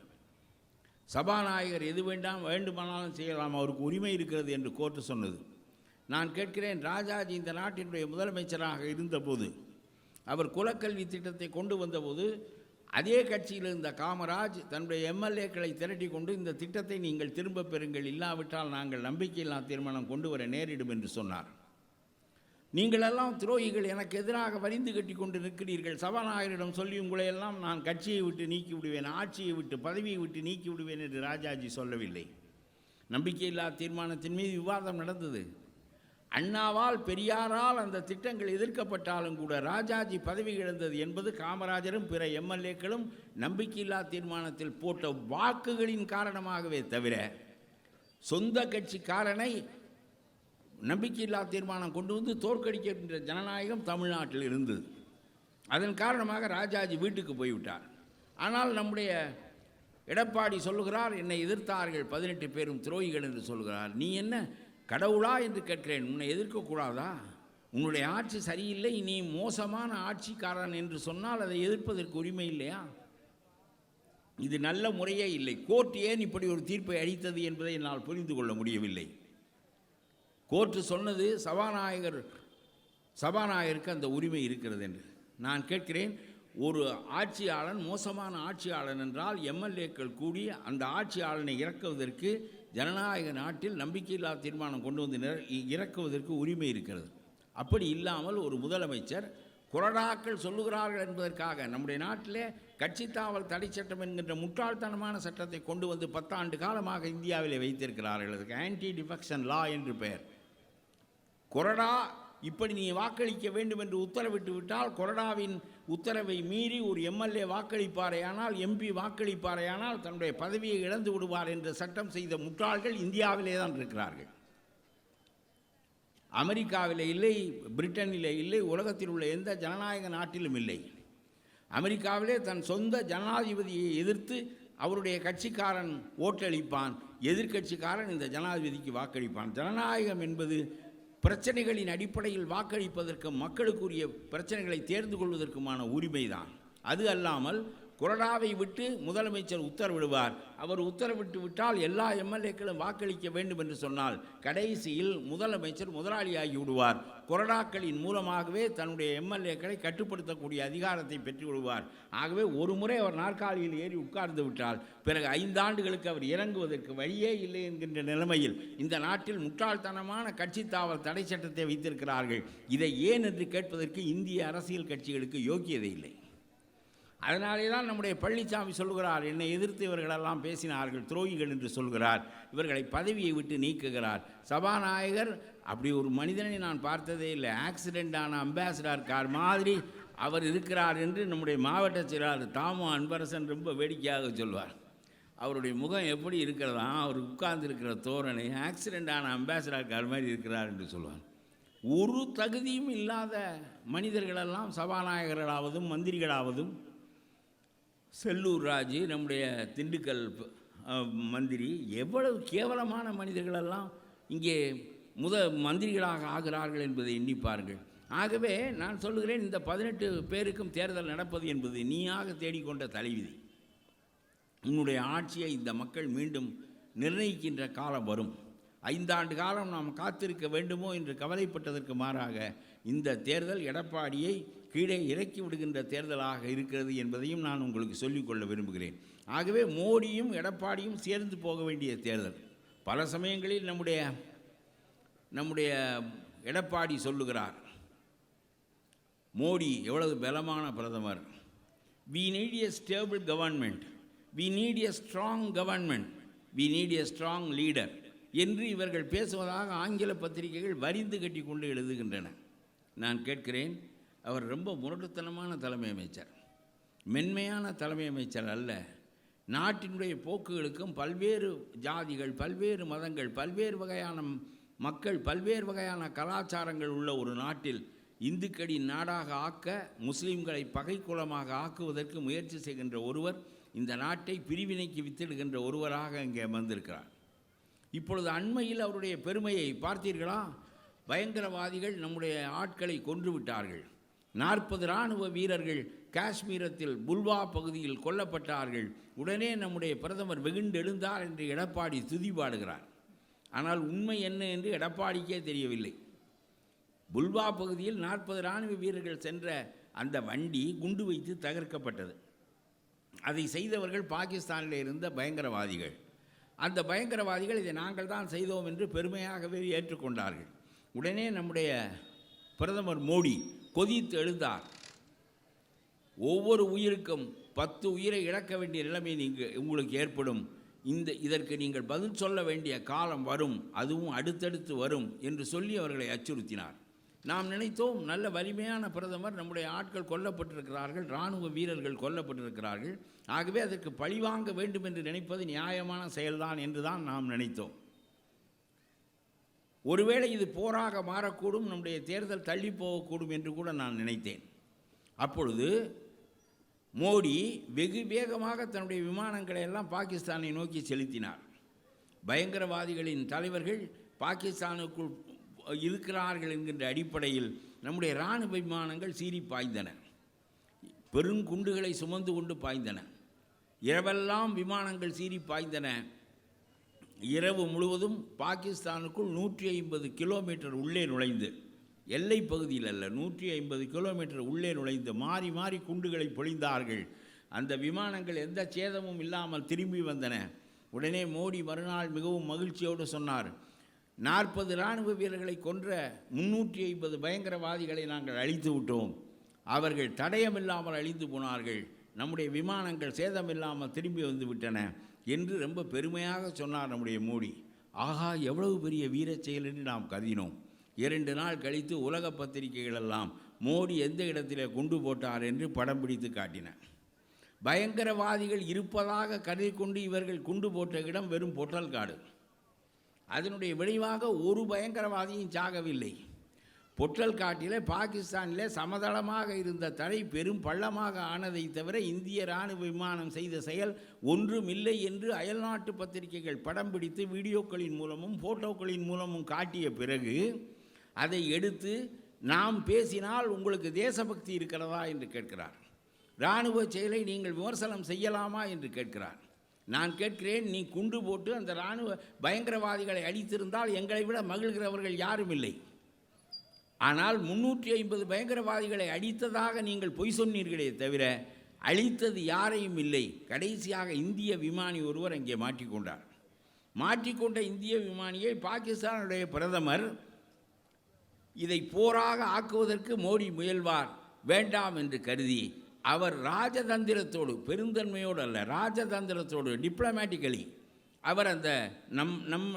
சபாநாயகர் எது வேண்டுமானாலும் செய்யலாம், அவருக்கு உரிமை இருக்கிறது என்று கோர்ட்டு சொன்னது. நான் கேட்கிறேன், ராஜாஜி இந்த நாட்டினுடைய முதலமைச்சராக இருந்தபோது, அவர் குலக்கல்வி திட்டத்தை கொண்டு வந்தபோது, அதே கட்சியில் இருந்த காமராஜ் தன்னுடைய எம்எல்ஏக்களை திரட்டி கொண்டு இந்த திட்டத்தை நீங்கள் திரும்ப பெறுங்கள், இல்லாவிட்டால் நாங்கள் நம்பிக்கையில்லா தீர்மானம் கொண்டு வர நேரிடும் என்று சொன்னார். நீங்களெல்லாம் துரோகிகள், எனக்கு எதிராக வரிந்து கட்டி கொண்டு நிற்கிறீர்கள், சபாநாயகரிடம் சொல்லி உங்களையெல்லாம் நான் கட்சியை விட்டு நீக்கி விடுவேன், ஆட்சியை விட்டு பதவியை விட்டு நீக்கி விடுவேன் என்று ராஜாஜி சொல்லவில்லை. நம்பிக்கையில்லா தீர்மானத்தின் மீது விவாதம் நடந்தது. அண்ணாவால் பெரியாரால் அந்த திட்டங்கள் எதிர்க்கப்பட்டாலும் கூட ராஜாஜி பதவி இழந்தது என்பது காமராஜரும் பிற எம்எல்ஏக்களும் நம்பிக்கையில்லா தீர்மானத்தில் போட்ட வாக்குகளின் காரணமாகவே தவிர சொந்த கட்சிக்காரனை நம்பிக்கையில்லா தீர்மானம் கொண்டு வந்து தோற்கடிக்கின்ற ஜனநாயகம் தமிழ்நாட்டில் இருந்தது. அதன் காரணமாக ராஜாஜி வீட்டுக்கு போய்விட்டார். ஆனால் நம்முடைய எடப்பாடி சொல்லுகிறார், என்னை எதிர்த்தார்கள் 18 பேரும் துரோகிகள் என்று சொல்கிறார். நீ என்ன கடவுளா என்று கேட்கிறேன், உன்னை எதிர்க்கக்கூடாதா? உன்னுடைய ஆட்சி சரியில்லை, நீ மோசமான ஆட்சிக்காரன் என்று சொன்னால் அதை எதிர்ப்பதற்கு உரிமை இல்லையா? இது நல்ல முறையே இல்லை. கோர்ட் ஏன் இப்படி ஒரு தீர்ப்பை அளித்தது என்பதை என்னால் புரிந்து கொள்ள முடியவில்லை. கோர்ட்டு சொன்னது சபாநாயகருக்கு அந்த உரிமை இருக்கிறது என்று. நான் கேட்கிறேன், ஒரு ஆட்சியாளன் மோசமான ஆட்சியாளன் என்றால் எம்எல்ஏக்கள் கூடி அந்த ஆட்சியாளனை இறக்குவதற்கு ஜனநாயக நாட்டில் நம்பிக்கையில்லா தீர்மானம் கொண்டு வந்து இறக்குவதற்கு உரிமை இருக்கிறது. அப்படி இல்லாமல் ஒரு முதலமைச்சர் கொறடாக்கள் சொல்லுகிறார்கள் என்பதற்காக நம்முடைய நாட்டிலே கட்சித்தாவல் தடை சட்டம் என்கின்ற முட்டாள்தனமான சட்டத்தை கொண்டு வந்து 10 ஆண்டு காலமாக இந்தியாவிலே வைத்திருக்கிறார்கள். அதுக்கு ஆன்டி டிஃபெக்ஷன் லா என்று பெயர். கொறடா இப்படி நீ வாக்களிக்க வேண்டும் என்று உத்தரவிட்டு விட்டால் கொறடாவின் உத்தரவை மீறி ஒரு எம்எல்ஏ வாக்களிப்பாரையானால், எம்பி வாக்களிப்பாரையானால் தன்னுடைய பதவியை இழந்து விடுவார் என்று சட்டம் செய்த முட்டாள்கள் இந்தியாவிலே தான் இருக்கிறார்கள். அமெரிக்காவிலே இல்லை, பிரிட்டனிலே இல்லை, உலகத்தில் உள்ள எந்த ஜனநாயக நாட்டிலும் இல்லை. அமெரிக்காவிலே தன் சொந்த ஜனாதிபதியை எதிர்த்து அவருடைய கட்சிக்காரன் ஓட்டளிப்பான், எதிர்கட்சிக்காரன் இந்த ஜனாதிபதிக்கு வாக்களிப்பான். ஜனநாயகம் என்பது பிரச்சனைகளின் அடிப்படையில் வாக்களிப்பதற்கும் மக்களுக்குரிய பிரச்சனைகளை தேர்ந்து கொள்வதற்குமான உரிமைதான். அது அல்லாமல் கொறடாவை விட்டு முதலமைச்சர் உத்தரவிடுவார். அவர் உத்தரவிட்டு விட்டால் எல்லா எம்எல்ஏக்களும் வாக்களிக்க வேண்டும் என்று சொன்னால் கடைசியில் முதலமைச்சர் முதலாளியாகி விடுவார். கொறடாக்களின் மூலமாகவே தன்னுடைய எம்எல்ஏக்களை கட்டுப்படுத்தக்கூடிய அதிகாரத்தை பெற்று விடுவார். ஆகவே ஒரு முறை அவர் நாற்காலியில் ஏறி உட்கார்ந்து விட்டால் பிறகு 5 ஆண்டுகளுக்கு அவர் இறங்குவதற்கு வழியே இல்லை என்கின்ற நிலைமையில் இந்த நாட்டில் முட்டாள்தனமான கட்சித்தாவல் தடை சட்டத்தை வைத்திருக்கிறார்கள். இதை ஏன் என்று கேட்பதற்கு இந்திய அரசியல் கட்சிகளுக்கு யோக்கியதை இல்லை. அதனாலே தான் நம்முடைய பழனிசாமி சொல்கிறார், என்னை எதிர்த்து இவர்களெல்லாம் பேசினார்கள் துரோகிகள் என்று சொல்கிறார், இவர்களை பதவியை விட்டு நீக்குகிறார். சபாநாயகர் அப்படி ஒரு மனிதனை நான் பார்த்ததே இல்லை. ஆக்சிடென்டான அம்பாசிடர் கார் மாதிரி அவர் இருக்கிறார் என்று நம்முடைய மாவட்ட செயலாளர் தாமு அன்பரசன் ரொம்ப வேடிக்கையாக சொல்வார். அவருடைய முகம் எப்படி இருக்கிறதா, அவர் உட்கார்ந்து இருக்கிற தோரணை ஆக்சிடென்டான அம்பாசிடர் கார் மாதிரி இருக்கிறார் என்று சொல்வார். ஒரு தகுதியும் இல்லாத மனிதர்களெல்லாம் சபாநாயகர்களாவதும் மந்திரிகளாவதும், செல்லூர் ராஜு நம்முடைய திண்டுக்கல் மந்திரி, எவ்வளவு கேவலமான மனிதர்களெல்லாம் இங்கே மந்திரிகளாக ஆகிறார்கள் என்பதை எண்ணிப்பார்கள். ஆகவே நான் சொல்லுகிறேன், இந்த 18 பேருக்கும் தேர்தல் நடப்பது என்பது நீயாக தேடிக்கொண்ட தலைவிதி. உன்னுடைய ஆட்சியை இந்த மக்கள் மீண்டும் நிர்ணயிக்கின்ற காலம் வரும். 5 ஆண்டு காலம் நாம் காத்திருக்க வேண்டுமோ என்று கவலைப்பட்டதற்கு மாறாக இந்த தேர்தல் எடப்பாடியை கீழே இறக்கி விடுகின்ற தேர்தலாக இருக்கிறது என்பதையும் நான் உங்களுக்கு சொல்லிக்கொள்ள விரும்புகிறேன். ஆகவே மோடியும் எடப்பாடியும் சேர்ந்து போக வேண்டிய தேர்தல். பல சமயங்களில் நம்முடைய எடப்பாடி சொல்லுகிறார், மோடி எவ்வளவு பலமான பிரதமர், we need a stable government, we need a strong government, we need a strong leader என்று இவர்கள் பேசுவதாக ஆங்கில பத்திரிகைகள் வரிந்து கட்டி கொண்டு எழுதுகின்றன. நான் கேட்கிறேன், அவர் ரொம்ப முரட்டுத்தனமான தலைமை அமைச்சர், மென்மையான தலைமை அமைச்சர் அல்ல. நாட்டினுடைய போக்குகளுக்கும் பல்வேறு ஜாதிகள், பல்வேறு மதங்கள், பல்வேறு வகையான மக்கள், பல்வேறு வகையான கலாச்சாரங்கள் உள்ள ஒரு நாட்டில் இந்துக்களின் நாடாக ஆக்க, முஸ்லீம்களை பகைக்குலமாக ஆக்குவதற்கு முயற்சி செய்கின்ற ஒருவர், இந்த நாட்டை பிரிவினைக்கு வித்திடுகின்ற ஒருவராக இங்கே வந்திருக்கிறார். இப்பொழுது அண்மையில் அவருடைய பெருமையை பார்த்தீர்களா? பயங்கரவாதிகள் நம்முடைய ஆட்களை கொன்று விட்டார்கள். 40 இராணுவ வீரர்கள் காஷ்மீரத்தில் புல்வா பகுதியில் கொல்லப்பட்டார்கள். உடனே நம்முடைய பிரதமர் வெகுண்டெழுந்தார் என்று எடப்பாடி துதிபாடுகிறார். ஆனால் உண்மை என்ன என்று எடப்பாடிக்கே தெரியவில்லை. புல்வா பகுதியில் 40 இராணுவ வீரர்கள் சென்ற அந்த வண்டி குண்டு வைத்து தகர்க்கப்பட்டது. அதை செய்தவர்கள் பாகிஸ்தானில் இருந்த பயங்கரவாதிகள். அந்த பயங்கரவாதிகள் இதை நாங்கள் தான் செய்தோம் என்று பெருமையாகவே ஏற்றுக்கொண்டார்கள். உடனே நம்முடைய பிரதமர் மோடி கொதித்து எழுந்தார். ஒவ்வொரு உயிருக்கும் 10 உயிரை இழக்க வேண்டிய நிலைமை உங்களுக்கு ஏற்படும், இதற்கு நீங்கள் பதில் சொல்ல வேண்டிய காலம் வரும், அதுவும் அடுத்தடுத்து வரும் என்று சொல்லி அவர்களை அச்சுறுத்தினார். நாம் நினைத்தோம், நல்ல வலிமையான பிரதமர், நம்முடைய ஆட்கள் கொல்லப்பட்டிருக்கிறார்கள், இராணுவ வீரர்கள் கொல்லப்பட்டிருக்கிறார்கள், ஆகவே அதற்கு பழிவாங்க வேண்டும் என்று நினைப்பது நியாயமான செயல்தான் என்று தான் நாம் நினைத்தோம். ஒருவேளை இது போராக மாறக்கூடும், நம்முடைய தேர்தல் தள்ளி போகக்கூடும் என்று கூட நான் நினைத்தேன். அப்பொழுது மோடி வெகு வேகமாக தன்னுடைய விமானங்களை எல்லாம் பாகிஸ்தானை நோக்கி செலுத்தினார். பயங்கரவாதிகளின் தலைவர்கள் பாகிஸ்தானுக்குள் இருக்கிறார்கள் என்கின்ற அடிப்படையில் நம்முடைய இராணுவ விமானங்கள் சீறி பாய்ந்தன. பெருங்குண்டுகளை சுமந்து கொண்டு பாய்ந்தன. இரவெல்லாம் விமானங்கள் சீறி பாய்ந்தன. இரவு முழுவதும் பாகிஸ்தானுக்குள் 150 கிலோமீட்டர் உள்ளே நுழைந்து, எல்லை பகுதியில் அல்ல, 150 கிலோமீட்டர் உள்ளே நுழைந்து மாறி மாறி குண்டுகளை பொழிந்தார்கள். அந்த விமானங்கள் எந்த சேதமும் இல்லாமல் திரும்பி வந்தன. உடனே மோடி மறுநாள் மிகவும் மகிழ்ச்சியோடு சொன்னார், 40 இராணுவ வீரர்களை கொன்ற 350 பயங்கரவாதிகளை நாங்கள் அழித்து விட்டோம். அவர்கள் தடயமில்லாமல் அழிந்து போனார்கள். நம்முடைய விமானங்கள் சேதமில்லாமல் திரும்பி வந்து விட்டன என்று ரொம்ப பெருமையாக சொன்னார் நம்முடைய மோடி. ஆகா, எவ்வளவு பெரிய வீரச் செயல் என்று நாம் கருதினோம். 2 நாள் கழித்து உலக பத்திரிகைகளெல்லாம் மோடி எந்த இடத்திலே குண்டு போட்டார் என்று படம் பிடித்து காட்டின. பயங்கரவாதிகள் இருப்பதாக கருதி கொண்டு இவர்கள் குண்டு போட்ட இடம் வெறும் பொட்டல் காடு. அதனுடைய விளைவாக ஒரு பயங்கரவாதியும் சாகவில்லை. பொட்டல் காட்டிலே பாகிஸ்தானிலே சமதளமாக இருந்த தரை பெரும் பள்ளமாக ஆனதை தவிர இந்திய இராணுவ விமானம் செய்த செயல் ஒன்றுமில்லை என்று அயல்நாட்டு பத்திரிகைகள் படம் பிடித்து வீடியோக்களின் மூலமும் ஃபோட்டோக்களின் மூலமும் காட்டிய பிறகு அதை எடுத்து நாம் பேசினால் உங்களுக்கு தேசபக்தி இருக்கிறதா என்று கேட்கிறார். இராணுவ செயலை நீங்கள் விமர்சனம் செய்யலாமா என்று கேட்கிறார். நான் கேட்கிறேன், நீ குண்டு போட்டு அந்த இராணுவ பயங்கரவாதிகளை அழித்திருந்தால் எங்களை விட மகிழ்கிறவர்கள் யாரும் இல்லை. ஆனால் 350 பயங்கரவாதிகளை அழித்ததாக நீங்கள் பொய் சொன்னீர்களே தவிர அழித்தது யாரையும் இல்லை. கடைசியாக இந்திய விமானி ஒருவர் அங்கே மாட்டிக்கொண்டார். மாட்டிக்கொண்ட இந்திய விமானியை பாகிஸ்தானுடைய பிரதமர் இதை போராக ஆக்குவதற்கு மோடி முயல்வார் வேண்டாம் என்று கருதி அவர் ராஜதந்திரத்தோடு, பெருந்தன்மையோடு அல்ல, ராஜதந்திரத்தோடு, டிப்ளமேட்டிக்கலி அவர் அந்த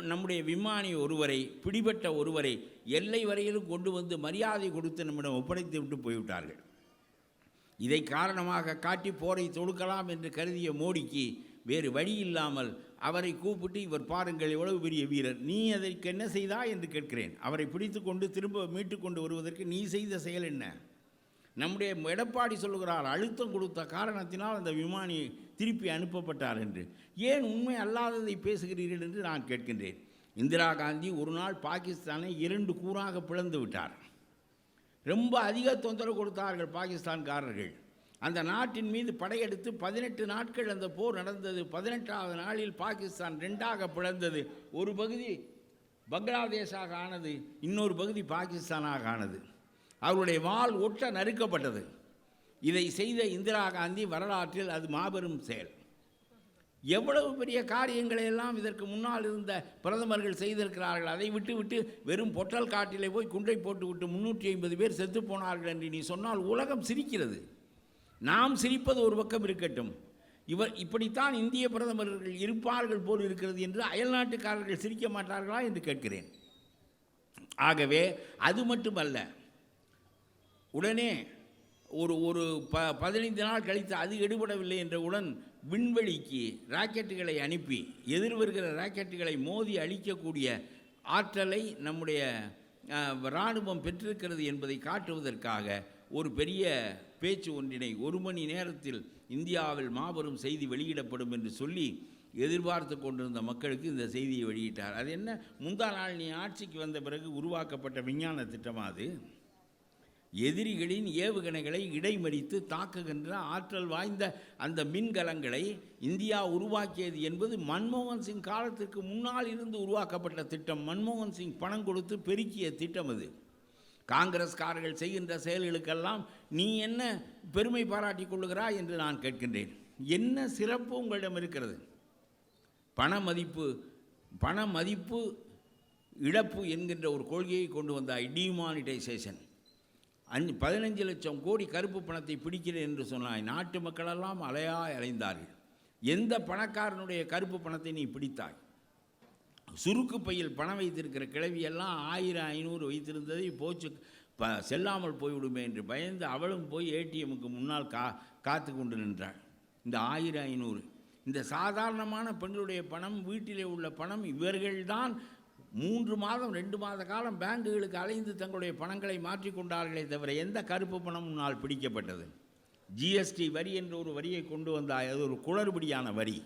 நம்முடைய விமானி ஒருவரை, பிடிபட்ட ஒருவரை எல்லை வரையிலும் கொண்டு வந்து மரியாதை கொடுத்து நம்மிடம் ஒப்படைத்து விட்டு போய்விட்டார்கள். இதை காரணமாக காட்டி போரை தொடுக்கலாம் என்று கருதிய மோடிக்கு வேறு வழி இல்லாமல் அவரை கூப்பிட்டு, இவர் பாருங்கள் எவ்வளவு பெரிய வீரர், நீ அதற்கு என்ன செய்தாய் என்று கேட்கிறேன். அவரை பிடித்து கொண்டு திரும்ப மீட்டு கொண்டு வருவதற்கு நீ செய்த செயல் என்ன? நம்முடைய எடப்பாடி சொல்லுகிறார், அழுத்தம் கொடுத்த காரணத்தினால் அந்த விமானி திருப்பி அனுப்பப்பட்டார் என்று. ஏன் உண்மை அல்லாததை பேசுகிறீர்கள் என்று நான் கேட்கின்றேன். இந்திரா காந்தி ஒரு நாள் பாகிஸ்தானை 2 கூறாக பிளந்து விட்டார். ரொம்ப அதிக தொந்தரவு கொடுத்தார்கள் பாகிஸ்தான்காரர்கள். அந்த நாட்டின் மீது படையெடுத்து 18 நாட்கள் அந்த போர் நடந்தது. 18ஆவது நாளில் பாகிஸ்தான் 2ஆக பிளந்தது. ஒரு பகுதி பங்களாதேஷாக ஆனது, இன்னொரு பகுதி பாகிஸ்தானாக ஆனது. அவருடைய வாள் ஒட்ட நறுக்கப்பட்டது. இதை செய்த இந்திரா காந்தி வரலாற்றில் அது மாபெரும் செயல். எவ்வளவு பெரிய காரியங்களை எல்லாம் இதற்கு முன்னால் இருந்த பிரதமர்கள் செய்திருக்கிறார்கள். அதை விட்டு வெறும் பொட்டல் காட்டிலே போய் குண்டை போட்டு விட்டு 350 பேர் செத்து போனார்கள் என்று நீ சொன்னால் உலகம் சிரிக்கிறது. நாம் சிரிப்பது ஒரு பக்கம் இருக்கட்டும், இப்படித்தான் இந்திய பிரதமர்கள் இருப்பார்கள் போல் இருக்கிறது என்று அயல்நாட்டுக்காரர்கள் சிரிக்க மாட்டார்களா என்று கேட்கிறேன். ஆகவே அது மட்டுமல்ல, உடனே ஒரு 15 நாள் கழித்து அது எடுபடவில்லை என்றவுடன் விண்வெளிக்கு ராக்கெட்டுகளை அனுப்பி எதிர் வருகிற ராக்கெட்டுகளை மோதி அழிக்கக்கூடிய ஆற்றலை நம்முடைய இராணுவம் பெற்றிருக்கிறது என்பதை காட்டுவதற்காக ஒரு பெரிய பேச்சு ஒன்றினை 1 மணி நேரத்தில் இந்தியாவில் மாபெரும் செய்தி வெளியிடப்படும் என்று சொல்லி எதிர்பார்த்து கொண்டிருந்த மக்களுக்கு இந்த செய்தியை வெளியிட்டார். அது என்ன, முந்தா நாள் நீ ஆட்சிக்கு வந்த பிறகு உருவாக்கப்பட்ட விஞ்ஞான திட்டமாக அது? எதிரிகளின் ஏவுகணைகளை இடைமறித்து தாக்குகின்ற ஆற்றல் வாய்ந்த அந்த மின்கலங்களை இந்தியா உருவாக்கியது என்பது மன்மோகன் சிங் காலத்திற்கு முன்னால் இருந்து உருவாக்கப்பட்ட திட்டம். மன்மோகன் சிங் பணம் கொடுத்து பெருக்கிய திட்டம் அது. காங்கிரஸ்காரர்கள் செய்கின்ற செயல்களுக்கெல்லாம் நீ என்ன பெருமை பாராட்டி கொள்ளுகிறாய் என்று நான் கேட்கின்றேன். என்ன சிறப்பு உங்களிடம் இருக்கிறது? பண மதிப்பு இழப்பு என்கின்ற ஒரு கொள்கையை கொண்டு வந்தாய், டிமானிட்டைசேஷன். 15 லட்சம் கோடி கருப்பு பணத்தை பிடிக்கிறேன் என்று சொன்னாய். நாட்டு மக்களெல்லாம் அலையாய் அலைந்தார்கள். எந்த பணக்காரனுடைய கருப்பு பணத்தை நீ பிடித்தாய்? சுருக்கு பையில் பணம் வைத்திருக்கிற கிழவியெல்லாம் 1000 500 வைத்திருந்ததை போச்சு செல்லாமல் போய்விடுமே என்று பயந்து அவளும் போய் ஏடிஎம்முக்கு முன்னால் காத்து கொண்டு நின்றாள். இந்த 1000 500 இந்த சாதாரணமான பெண்களுடைய பணம், வீட்டிலே உள்ள பணம். இவர்கள்தான் 3 மாதம் 2 மாத காலம் பேங்குகளுக்கு அலைந்து தங்களுடைய பணங்களை மாற்றிக்கொண்டார்களே தவிர எந்த கருப்பு பணம் முன்னால் பிடிக்கப்பட்டது? ஜிஎஸ்டி வரி என்ற ஒரு வரியை கொண்டு வந்தாய். அது ஒரு குளறுபடியான வரி.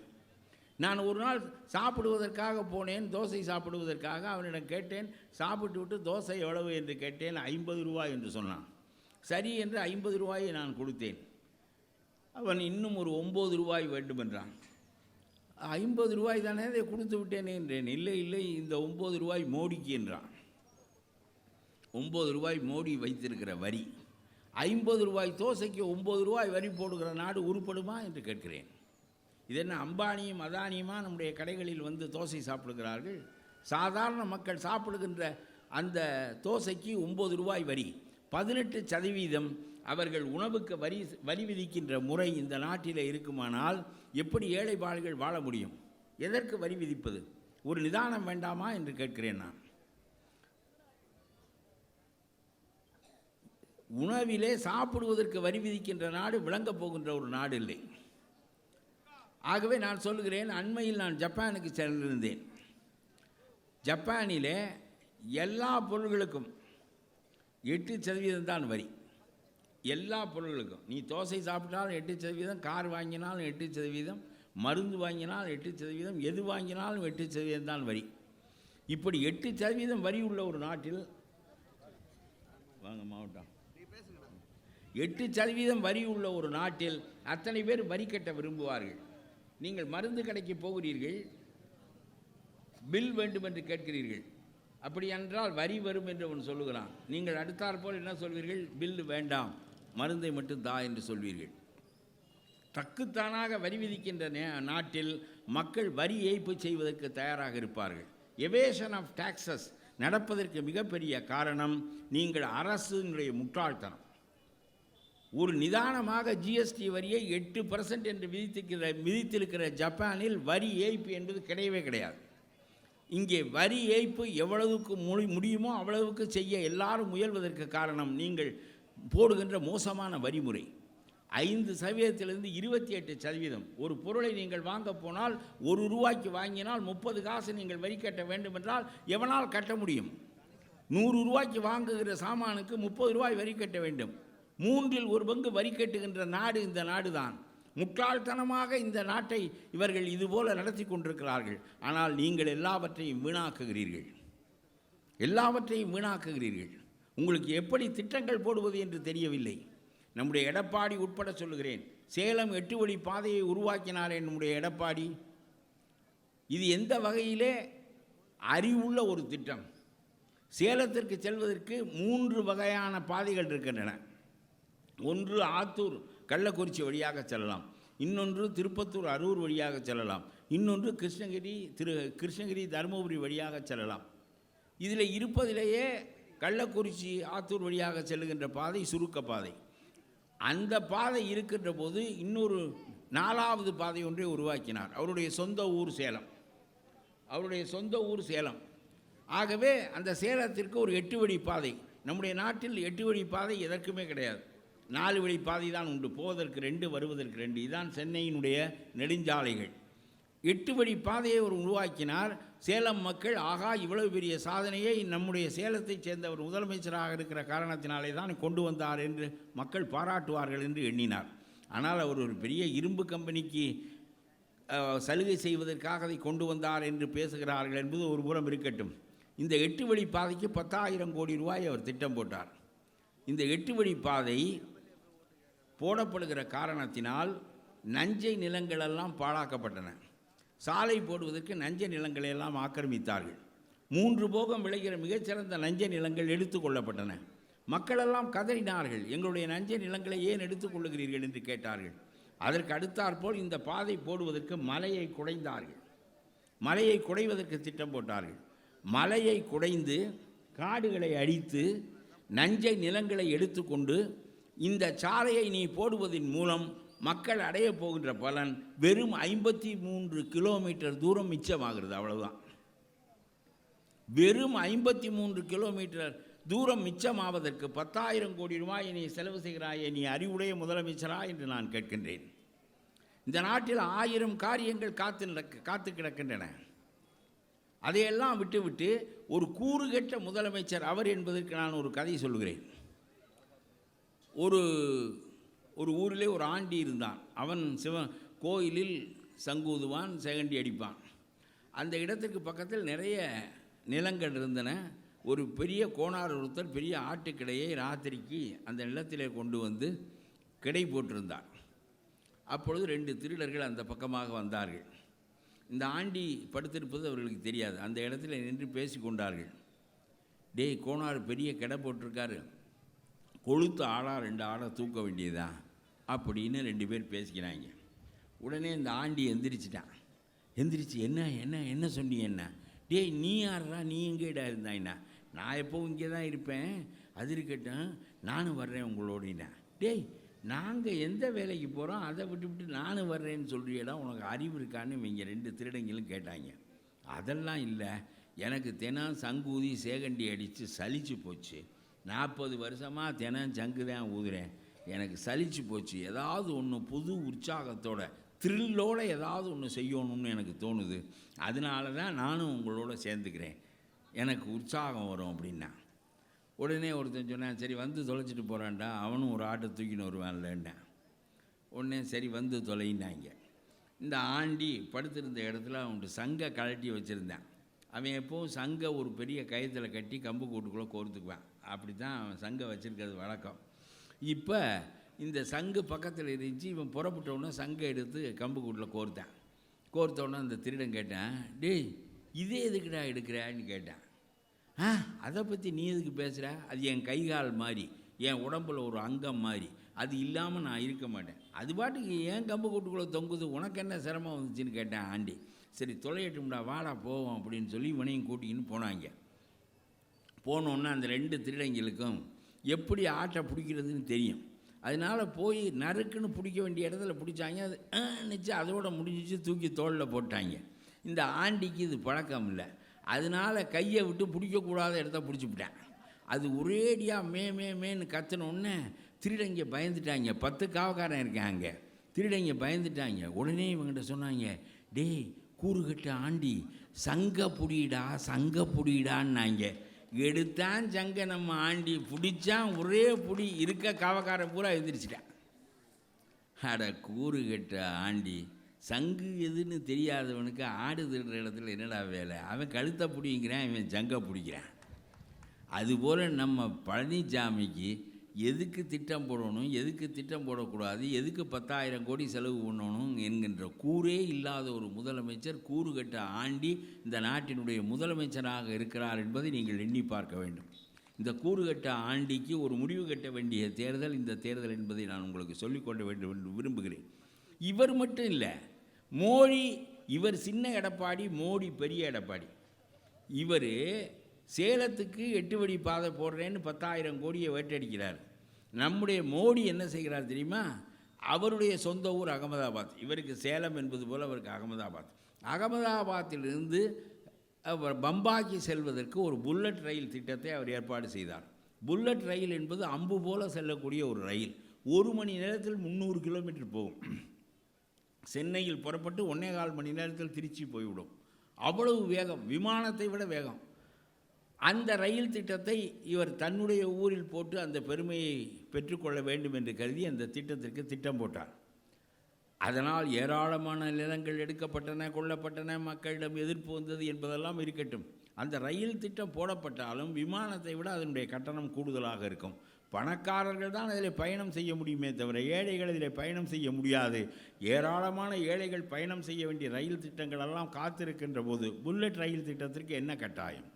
நான் ஒரு நாள் சாப்பிடுவதற்காக போனேன், தோசை சாப்பிடுவதற்காக. அவனிடம் கேட்டேன், சாப்பிட்டு விட்டு தோசை எவ்வளவு என்று கேட்டேன். 50 ரூபாய் என்று சொன்னான். சரி என்று 50 ரூபாயை நான் கொடுத்தேன். அவன் இன்னும் ஒரு 9 ரூபாய் வேண்டும் என்றான். 50 ரூபாய் தானே, அதை கொடுத்து விட்டேனே என்றேன். இல்லை இல்லை, இந்த 9 ரூபாய் மோடிக்கு என்றான். 9 ரூபாய் மோடி வைத்திருக்கிற வரி. 50 ரூபாய் தோசைக்கு 9 ரூபாய் வரி போடுகிற நாடு உருப்படுமா என்று கேட்கிறேன். இது என்ன, அம்பானியும் அதானியுமா நம்முடைய கடைகளில் வந்து தோசை சாப்பிடுகிறார்கள்? சாதாரண மக்கள் சாப்பிடுகின்ற அந்த தோசைக்கு 9 ரூபாய் வரி. 18% அவர்கள் உணவுக்கு வரி விதிக்கின்ற முறை இந்த நாட்டில் இருக்குமானால் எப்படி ஏழைபாடுகள் வாழ முடியும்? எதற்கு வரி விதிப்பது? ஒரு நிதானம் வேண்டாமா என்று கேட்கிறேன் நான். உணவிலே சாப்பிடுவதற்கு வரி விதிக்கின்ற நாடு விளங்கப் போகின்ற ஒரு நாடு இல்லை. ஆகவே நான் சொல்லுகிறேன், அண்மையில் நான் ஜப்பானுக்கு சென்றிருந்தேன். ஜப்பானிலே எல்லா பொருள்களுக்கும் 8% தான் வரி. எல்லா பொருள்களுக்கும். நீ தோசை சாப்பிட்டாலும் 8%, கார் வாங்கினாலும் 8%, மருந்து வாங்கினால் 8%, எது வாங்கினாலும் 8% தான் வரி. இப்படி 8% வரி உள்ள ஒரு நாட்டில், வாங்க மாவட்டம், 8% வரி உள்ள ஒரு நாட்டில் அத்தனை பேர் வரி கட்ட விரும்புவார்கள். நீங்கள் மருந்து கடைக்கு போகிறீர்கள், பில் வேண்டும் என்று கேட்கிறீர்கள். அப்படி என்றால் வரி வரும் என்று அவன் சொல்லுகிறான். நீங்கள் அடுத்தாற்போல் என்ன சொல்வீர்கள்? பில் வேண்டாம், மருந்தை மட்டும் தா என்று சொல்வீர்கள். தக்குத்தானாக வரி விதிக்கின்ற நாட்டில் மக்கள் வரி ஏய்ப்பு செய்வதற்கு தயாராக இருப்பார்கள். எவேஷன் ஆஃப் டாக்ஸஸ் நடப்பதற்கு மிகப்பெரிய காரணம் நீங்கள் அரசினுடைய முட்டாள்தனம். ஒரு நிதானமாக ஜிஎஸ்டி வரியை 8% என்று விதித்திருக்கிற ஜப்பானில் வரி ஏய்ப்பு என்பது கிடையவே கிடையாது. இங்கே வரி ஏய்ப்பு எவ்வளவுக்கு முடியுமோ அவ்வளவுக்கு செய்ய எல்லாரும் முயல்வதற்கு காரணம் நீங்கள் போடுகின்ற மோசமான வரிமுறை. 5% 28%. ஒரு பொருளை நீங்கள் வாங்க போனால் 1 ரூபாய்க்கு வாங்கினால் 30 காசு நீங்கள் வரி கட்ட வேண்டும் என்றால் எவனால் கட்ட முடியும்? 100 ரூபாய்க்கு வாங்குகிற சாமானுக்கு 30 ரூபாய் வரி கட்ட வேண்டும். 1/3 பங்கு வரி கட்டுகின்ற நாடு இந்த நாடு தான். முட்டாள்தனமாக இந்த நாட்டை இவர்கள் இதுபோல நடத்தி கொண்டிருக்கிறார்கள். ஆனால் நீங்கள் எல்லாவற்றையும் வீணாக்குகிறீர்கள். உங்களுக்கு எப்படி திட்டங்கள் போடுவது என்று தெரியவில்லை. நம்முடைய எடப்பாடி உட்பட சொல்லுகிறேன், சேலம் 8 வழி பாதையை உருவாக்கினாரே நம்முடைய எடப்பாடி. இது எந்த வகையிலே அறிவுள்ள ஒரு திட்டம்? சேலத்திற்கு செல்வதற்கு 3 வகையான பாதைகள் இருக்கின்றன. ஒன்று ஆத்தூர் கள்ளக்குறிச்சி வழியாக செல்லலாம், இன்னொன்று திருப்பத்தூர் அரூர் வழியாக செல்லலாம், இன்னொன்று கிருஷ்ணகிரி தருமபுரி வழியாக செல்லலாம். இதில் இருப்பதிலேயே கள்ளக்குறிச்சி ஆத்தூர் வழியாக செல்லுகின்ற பாதை சுருக்க பாதை. அந்த பாதை இருக்கின்ற போது இன்னொரு 4வது பாதை ஒன்றை உருவாக்கினார். அவருடைய சொந்த ஊர் சேலம். ஆகவே அந்த சேலத்திற்கு ஒரு 8 வழி பாதை. நம்முடைய நாட்டில் 8 வழி பாதை எதற்குமே கிடையாது. 4 வழி பாதை தான் உண்டு. போவதற்கு 2, வருவதற்கு 2. இதுதான் சென்னையினுடைய நெடுஞ்சாலைகள். 8 வழி பாதையை ஒரு உருவாக்கினார். சேலம் மக்கள் ஆகா, இவ்வளவு பெரிய சாதனையை நம்முடைய சேலத்தைச் சேர்ந்தவர் முதலமைச்சராக இருக்கிற காரணத்தினாலே தான் கொண்டு வந்தார் என்று மக்கள் பாராட்டுவார்கள் என்று எண்ணினார். ஆனால் அவர் ஒரு பெரிய இரும்பு கம்பெனிக்கு சலுகை செய்வதற்காக அதை கொண்டு வந்தார் என்று பேசுகிறார்கள் என்பது ஒரு புறம் இருக்கட்டும். இந்த 8 வழி பாதைக்கு 10,000 கோடி ரூபாய் அவர் திட்டம் போட்டார். இந்த 8 வழி பாதை போடப்படுகிற காரணத்தினால் நஞ்சை நிலங்களெல்லாம் பாழாக்கப்பட்டன. சாலை போடுவதற்கு நஞ்சை நிலங்களை எல்லாம் ஆக்கிரமித்தார்கள். 3 போகம் விளைகிற மிகச்சிறந்த நஞ்சை நிலங்கள் எடுத்துக்கொள்ளப்பட்டன. மக்களெல்லாம் கதறினார்கள், எங்களுடைய நஞ்சை நிலங்களை ஏன் எடுத்துக்கொள்ளுகிறீர்கள் என்று கேட்டார்கள். அதற்கு அடுத்தாற்போல் இந்த பாதை போடுவதற்கு மலையை குடைந்தார்கள். மலையை குடைவதற்கு திட்டம் போட்டார்கள். மலையை குடைந்து காடுகளை அழித்து நஞ்சை நிலங்களை எடுத்துக்கொண்டு இந்த சாலையை நீ போடுவதன் மூலம் மக்கள் அடைய போகின்ற பலன் வெறும் 53 கிலோமீட்டர் தூரம் மிச்சமாகிறது. அவ்வளவுதான். வெறும் 53 கிலோமீட்டர் தூரம் மிச்சமாவதற்கு 10,000 கோடி ரூபாயை நீ செலவு செய்கிறாயே, நீ அறிவுடைய முதலமைச்சரா என்று நான் கேட்கின்றேன். இந்த நாட்டில் 1000 காரியங்கள் காத்து கிடக்கின்றன. அதையெல்லாம் விட்டுவிட்டு ஒரு கூறுகெட்ட முதலமைச்சர் அவர் என்பதற்கு நான் ஒரு கதை சொல்லுகிறேன். ஒரு ஊரிலே ஒரு ஆண்டி இருந்தான். அவன் கோயிலில் சங்கூதுவான், சேகண்டி அடிப்பான். அந்த இடத்துக்கு பக்கத்தில் நிறைய நிலங்கள் இருந்தன. ஒரு பெரிய கோனார் ஒருத்தர் பெரிய ஆட்டுக்கிடையை ராத்திரிக்கு அந்த நிலத்திலே கொண்டு வந்து கிடை போட்டிருந்தார். அப்பொழுது 2 திருடர்கள் அந்த பக்கமாக வந்தார்கள். இந்த ஆண்டி படுத்திருப்பது அவர்களுக்கு தெரியாது. அந்த இடத்துல நின்று பேசி கொண்டார்கள். டேய், கோனார் பெரிய கடை போட்டிருக்காரு, கொளுத்து ஆடா 2 ஆடை தூக்க வேண்டியதா அப்படின்னு 2 பேர் பேசிக்கிறாங்க. உடனே இந்த ஆண்டி எந்திரிச்சிட்டான். எந்திரிச்சு என்ன என்ன என்ன சொன்னீங்க என்ன? டேய், நீ யாரா, நீ எங்கேடா இருந்தாயின்னா? நான் எப்போவும் இங்கே தான் இருப்பேன், அது இருக்கட்டும், நானும் வர்றேன் உங்களோடினா. டேய், நாங்கள் எந்த வேலைக்கு போகிறோம், அதை விட்டு நானும் வர்றேன்னு சொல்கிறியடா, உனக்கு அறிவு இருக்கான்னு இவங்க 2 திருடங்களும் கேட்டாங்க. அதெல்லாம் இல்லை, எனக்கு தினம் சங்கூதி சேகண்டி அடித்து சலிச்சு போச்சு. 40 வருஷமாக தினம் சங்கு தான் ஊதுறேன், எனக்கு சலிச்சு போச்சு. ஏதாவது ஒன்று புது உற்சாகத்தோட த்ரில்லோடு ஏதாவது ஒன்று செய்யணும்னு எனக்கு தோணுது. அதனால தான் நானும் உங்களோட சேர்ந்துக்கிறேன், எனக்கு உற்சாகம் வரும் அப்படின்னா. உடனே ஒருத்தன் சொன்னான், சரி வந்து தொலைச்சிட்டு போகிறான்டா, அவனும் ஒரு ஆட்டை தூக்கின்னு வருவான்லன்னேன். உடனே சரி வந்து தொலைனாங்க. இந்த ஆண்டி படுத்திருந்த இடத்துல அவனுக்கு சங்கை கழட்டி வச்சுருந்தேன். அவன் எப்போவும் சங்கை ஒரு பெரிய கயத்தில் கட்டி கம்பு கூட்டுக்குள்ளே கோர்த்துக்குவான். அப்படி தான் அவன் சங்கை வச்சுருக்கிறது வழக்கம். இப்போ இந்த சங்கு பக்கத்தில் இருந்துச்சு. இவன் புறப்பட்டவுடனே சங்கை எடுத்து கம்பு கூட்டில் கோர்த்தான். கோர்த்தவுடனே அந்த திருடன் கேட்டான், டேய், இதே எதுக்குடா எடுக்கிறான்னு கேட்டான். அதை பற்றி நீ எதுக்கு பேசுகிற? அது என் கைகால் மாதிரி, என் உடம்பில் ஒரு அங்கம் மாதிரி, அது இல்லாமல் நான் இருக்க மாட்டேன். அது பாட்டுக்கு ஏன் கம்பு கூட்டுக்குள்ளே தொங்குது, உனக்கு என்ன சிரமம் வந்துச்சுன்னு கேட்டேன் ஆண்டி. சரி தொலையட்டும்டா, வாடா போவோம் அப்படின்னு சொல்லி இவனையும் கூட்டிக்கின்னு போனாங்க. போனோன்னா அந்த 2 திருடங்களுக்கும் எப்படி ஆட்டை பிடிக்கிறதுன்னு தெரியும். அதனால் போய் நறுக்குன்னு பிடிக்க வேண்டிய இடத்துல பிடிச்சாங்க. அது நினச்சி அதோட முடிஞ்சிச்சு, தூக்கி தோளில் போட்டாங்க. இந்த ஆண்டிக்கு இது பழக்கம் இல்லை. அதனால் கையை விட்டு பிடிக்கக்கூடாத இடத்த பிடிச்சிவிட்டேன். அது ஒரேடியாக மேன்னு கத்தினோடனே திருடங்க பயந்துட்டாங்க. 10 காவக்காரன் இருக்காங்க. திருடங்க பயந்துட்டாங்க. உடனே இவங்கிட்ட சொன்னாங்க, டேய் கூறுகட்ட ஆண்டி, சங்க புடிடா சங்க புடிடான்னாங்க. எடுத்தான் சங்க நம்ம ஆண்டி, பிடிச்சான் ஒரே புடி, இருக்க காவக்காரன் பூரா எழுந்திரிச்சிட்டான். அட கூறுகட்ட ஆண்டி, சங்கு எதுன்னு தெரியாதவனுக்கு ஆடு திருடுற இடத்துல என்னடா வேலை? அவன் கழுத்தை பிடிங்கிறான், இவன் சங்கை பிடிக்கிறான். அதுபோல் நம்ம பழனிசாமிக்கு எதுக்கு திட்டம் போடணும், எதுக்கு திட்டம் போடக்கூடாது, எதுக்கு 10,000 கோடி செலவு பண்ணணும் என்கின்ற கூறே இல்லாத ஒரு முதலமைச்சர், கூறுகட்ட ஆண்டி இந்த நாட்டினுடைய முதலமைச்சராக இருக்கிறார் என்பதை நீங்கள் எண்ணி பார்க்க வேண்டும். இந்த கூறுகட்ட ஆண்டிக்கு ஒரு முடிவு கட்ட வேண்டிய தேர்தல் இந்த தேர்தல் என்பதை நான் உங்களுக்கு சொல்லிக்கொள்ள வேண்டும் என்று விரும்புகிறேன். இவர் மட்டும் இல்லை, மோடி, இவர் சின்ன எடப்பாடி, மோடி பெரிய எடப்பாடி. இவர் சேலத்துக்கு 8 வழி பாதை போடுறேன்னு 10,000 கோடியை வேட்டடிக்கிறார். நம்முடைய மோடி என்ன செய்கிறார் தெரியுமா? அவருடைய சொந்த ஊர் அகமதாபாத், இவருக்கு சேலம் என்பது போல் அவருக்கு அகமதாபாத். அகமதாபாத்திலிருந்து அவர் பம்பாய்க்கு செல்வதற்கு ஒரு புல்லட் ரயில் திட்டத்தை அவர் ஏற்பாடு செய்தார். புல்லட் ரயில் என்பது அம்பு போல செல்லக்கூடிய ஒரு ரயில். 1 மணி நேரத்தில் 300 கிலோமீட்டர் போகும். சென்னையில் புறப்பட்டு 1.25 மணி நேரத்தில் திருச்சி போய்விடும். அவ்வளவு வேகம், விமானத்தை விட வேகம். அந்த ரயில் திட்டத்தை இவர் தன்னுடைய ஊரில் போட்டு அந்த பெருமையை பெற்றுக்கொள்ள வேண்டும் என்று கருதி அந்த திட்டத்திற்கு திட்டம் போட்டார். அதனால் ஏராளமான நிலங்கள் எடுக்கப்பட்டன, கொல்லப்பட்டன, மக்களிடம் எதிர்ப்பு வந்தது என்பதெல்லாம் இருக்கட்டும். அந்த ரயில் திட்டம் போடப்பட்டாலும் விமானத்தை விட அதனுடைய கட்டணம் கூடுதலாக இருக்கும். பணக்காரர்கள் தான் அதில் பயணம் செய்ய முடியுமே தவிர ஏழைகள் இதில் பயணம் செய்ய முடியாது. ஏராளமான ஏழைகள் பயணம் செய்ய வேண்டிய ரயில் திட்டங்கள் எல்லாம் காத்திருக்கின்ற போது புல்லட் ரயில் திட்டத்திற்கு என்ன கட்டாயம்?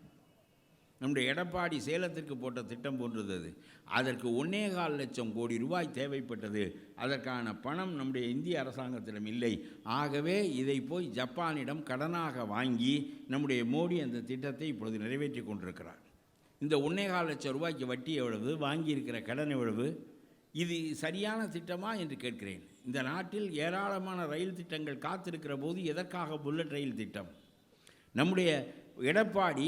நம்முடைய எடப்பாடி சேலத்திற்கு போட்ட திட்டம் போன்றது அது. அதற்கு 1.25 லட்சம் கோடி ரூபாய் தேவைப்பட்டது. அதற்கான பணம் நம்முடைய இந்திய அரசாங்கத்திடம் இல்லை. ஆகவே இதை போய் ஜப்பானிடம் கடனாக வாங்கி நம்முடைய மோடி அந்த திட்டத்தை இப்பொழுது நிறைவேற்றி கொண்டிருக்கிறார். இந்த 1.25 லட்சம் ரூபாய்க்கு வட்டி எவ்வளவு, வாங்கியிருக்கிற கடன் எவ்வளவு? இது சரியான திட்டமா என்று கேட்கிறேன். இந்த நாட்டில் ஏராளமான ரயில் திட்டங்கள் காத்திருக்கிற போது எதற்காக புல்லட் ரயில் திட்டம்? நம்முடைய எடப்பாடி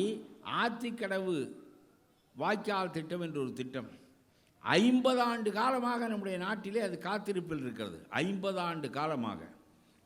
ஆத்திக்கடவு வாய்க்கால் திட்டம் என்ற ஒரு திட்டம் 50 ஆண்டு காலமாக நம்முடைய நாட்டிலே அது காத்திருப்பில் இருக்கிறது. 50 ஆண்டு காலமாக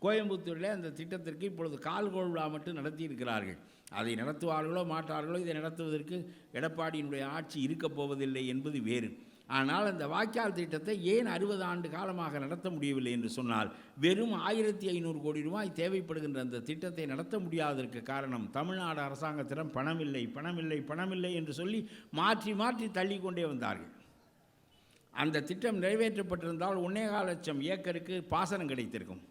கோயம்புத்தூரில் அந்த திட்டத்திற்கு இப்பொழுது கால்கோள் விழா மட்டும் நடத்தியிருக்கிறார்கள். அதை நடத்துவார்களோ மாட்டார்களோ, இதை நடத்துவதற்கு எடப்பாடியினுடைய ஆட்சி இருக்கப் போவதில்லை என்பது வேறு. ஆனால் அந்த வாய்க்கால் திட்டத்தை ஏன் 60 ஆண்டு காலமாக நடத்த முடியவில்லை என்று சொன்னால், வெறும் 1500 கோடி ரூபாய் தேவைப்படுகின்ற அந்த திட்டத்தை நடத்த முடியாததற்கு காரணம் தமிழ்நாடு அரசாங்கத்திடம் பணமில்லை பணமில்லை பணமில்லை என்று சொல்லி மாற்றி மாற்றி தள்ளிக்கொண்டே வந்தார்கள். அந்த திட்டம் நிறைவேற்றப்பட்டிருந்தால் 1.25 லட்சம் ஏக்கருக்கு பாசனம் கிடைத்திருக்கும்,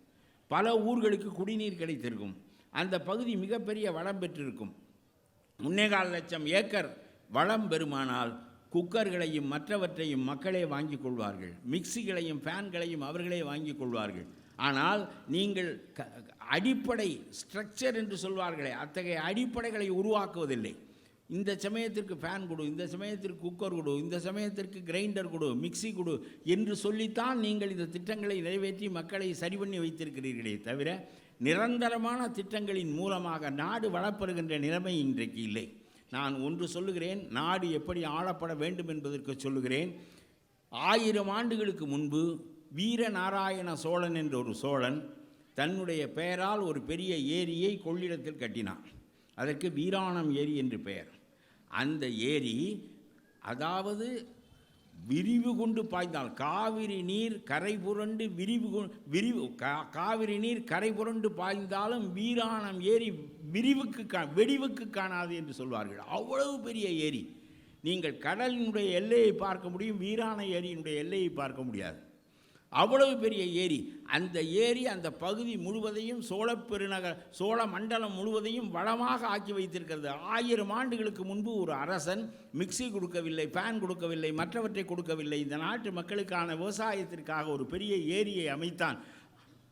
பல ஊர்களுக்கு குடிநீர் கிடைத்திருக்கும், அந்த பகுதி மிகப்பெரிய வளம் பெற்றிருக்கும். 1.25 லட்சம் ஏக்கர் வளம் பெறுமானால் குக்கர்களையும் மற்றவற்றையும் மக்களே வாங்கிக் கொள்வார்கள், மிக்சிகளையும் ஃபேன்களையும் அவர்களே வாங்கிக் கொள்வார்கள். ஆனால் நீங்கள் அடிப்படை ஸ்ட்ரக்சர் என்று சொல்வார்களே, அத்தகைய அடிப்படைகளை உருவாக்குவதில்லை. இந்த சமயத்திற்கு ஃபேன் கொடு, இந்த சமயத்திற்கு குக்கர் கொடு, இந்த சமயத்திற்கு கிரைண்டர் கொடு, மிக்சி கொடு என்று சொல்லித்தான் நீங்கள் இந்த திட்டங்களை நிறைவேற்றி மக்களை சரி பண்ணி வைத்திருக்கிறீர்களே தவிர, நிரந்தரமான திட்டங்களின் மூலமாக நாடு வளப்பெறுகின்ற நிலைமை இன்றைக்கு இல்லை. நான் ஒன்று சொல்லுகிறேன், நாடு எப்படி ஆளப்பட வேண்டும் என்பதற்கு சொல்லுகிறேன். 1000 ஆண்டுகளுக்கு முன்பு வீரநாராயண சோழன் என்ற ஒரு சோழன் தன்னுடைய பெயரால் ஒரு பெரிய ஏரியை கொள்ளிடத்தில் கட்டினான். அதற்கு வீராணம் ஏரி என்று பெயர். அந்த ஏரி அதாவது விரிவு கொண்டு பாய்ந்தால் காவிரி நீர் கரை புரண்டு காவிரி நீர் கரை புரண்டு பாய்ந்தாலும் வீராணம் ஏரி வெடிவுக்கு காணாது என்று சொல்வார்கள். அவ்வளவு பெரிய ஏரி. நீங்கள் கடலினுடைய எல்லையை பார்க்க முடியும், வீராண ஏரியினுடைய எல்லையை பார்க்க முடியாது. அவ்வளவு பெரிய ஏரி. அந்த ஏரி அந்த பகுதி முழுவதையும் சோழ மண்டலம் முழுவதையும் வளமாக ஆக்கி வைத்திருக்கிறது. 1000 ஆண்டுகளுக்கு முன்பு ஒரு அரசன் மிக்சி கொடுக்கவில்லை, ஃபேன் கொடுக்கவில்லை, மற்றவற்றை கொடுக்கவில்லை. இந்த நாட்டு மக்களுக்கான விவசாயத்திற்காக ஒரு பெரிய ஏரியை அமைத்தான்.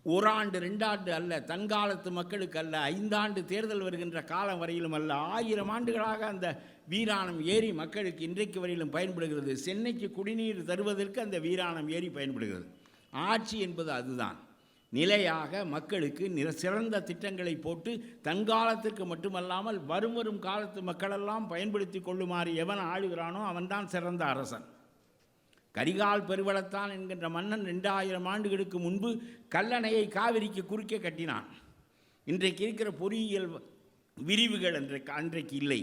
1 ஆண்டு 2 ஆண்டு அல்ல, தன்காலத்து மக்களுக்கு அல்ல, 5 ஆண்டு தேர்தல் வருகின்ற காலம் வரையிலும் அல்ல, 1000 ஆண்டுகளாக அந்த வீராணம் ஏரி மக்களுக்கு இன்றைக்கு வரையிலும் பயன்படுகிறது. சென்னைக்கு குடிநீர் தருவதற்கு அந்த வீராணம் ஏரி பயன்படுகிறது. ஆட்சி என்பது அதுதான். நிலையாக மக்களுக்கு சிறந்த திட்டங்களை போட்டு தன்காலத்திற்கு மட்டுமல்லாமல் வரும் காலத்து மக்களெல்லாம் பயன்படுத்தி கொள்ளுமாறு எவன் ஆளுகிறானோ அவன்தான் சிறந்த அரசன். கரிகால் பெருவளத்தான் என்கின்ற மன்னன் 2000 ஆண்டுகளுக்கு முன்பு கல்லணையை காவிரிக்கு குறுக்கே கட்டினான். இன்றைக்கு இருக்கிற பொறியியல் விரிவுகள் அன்றைக்கு இல்லை.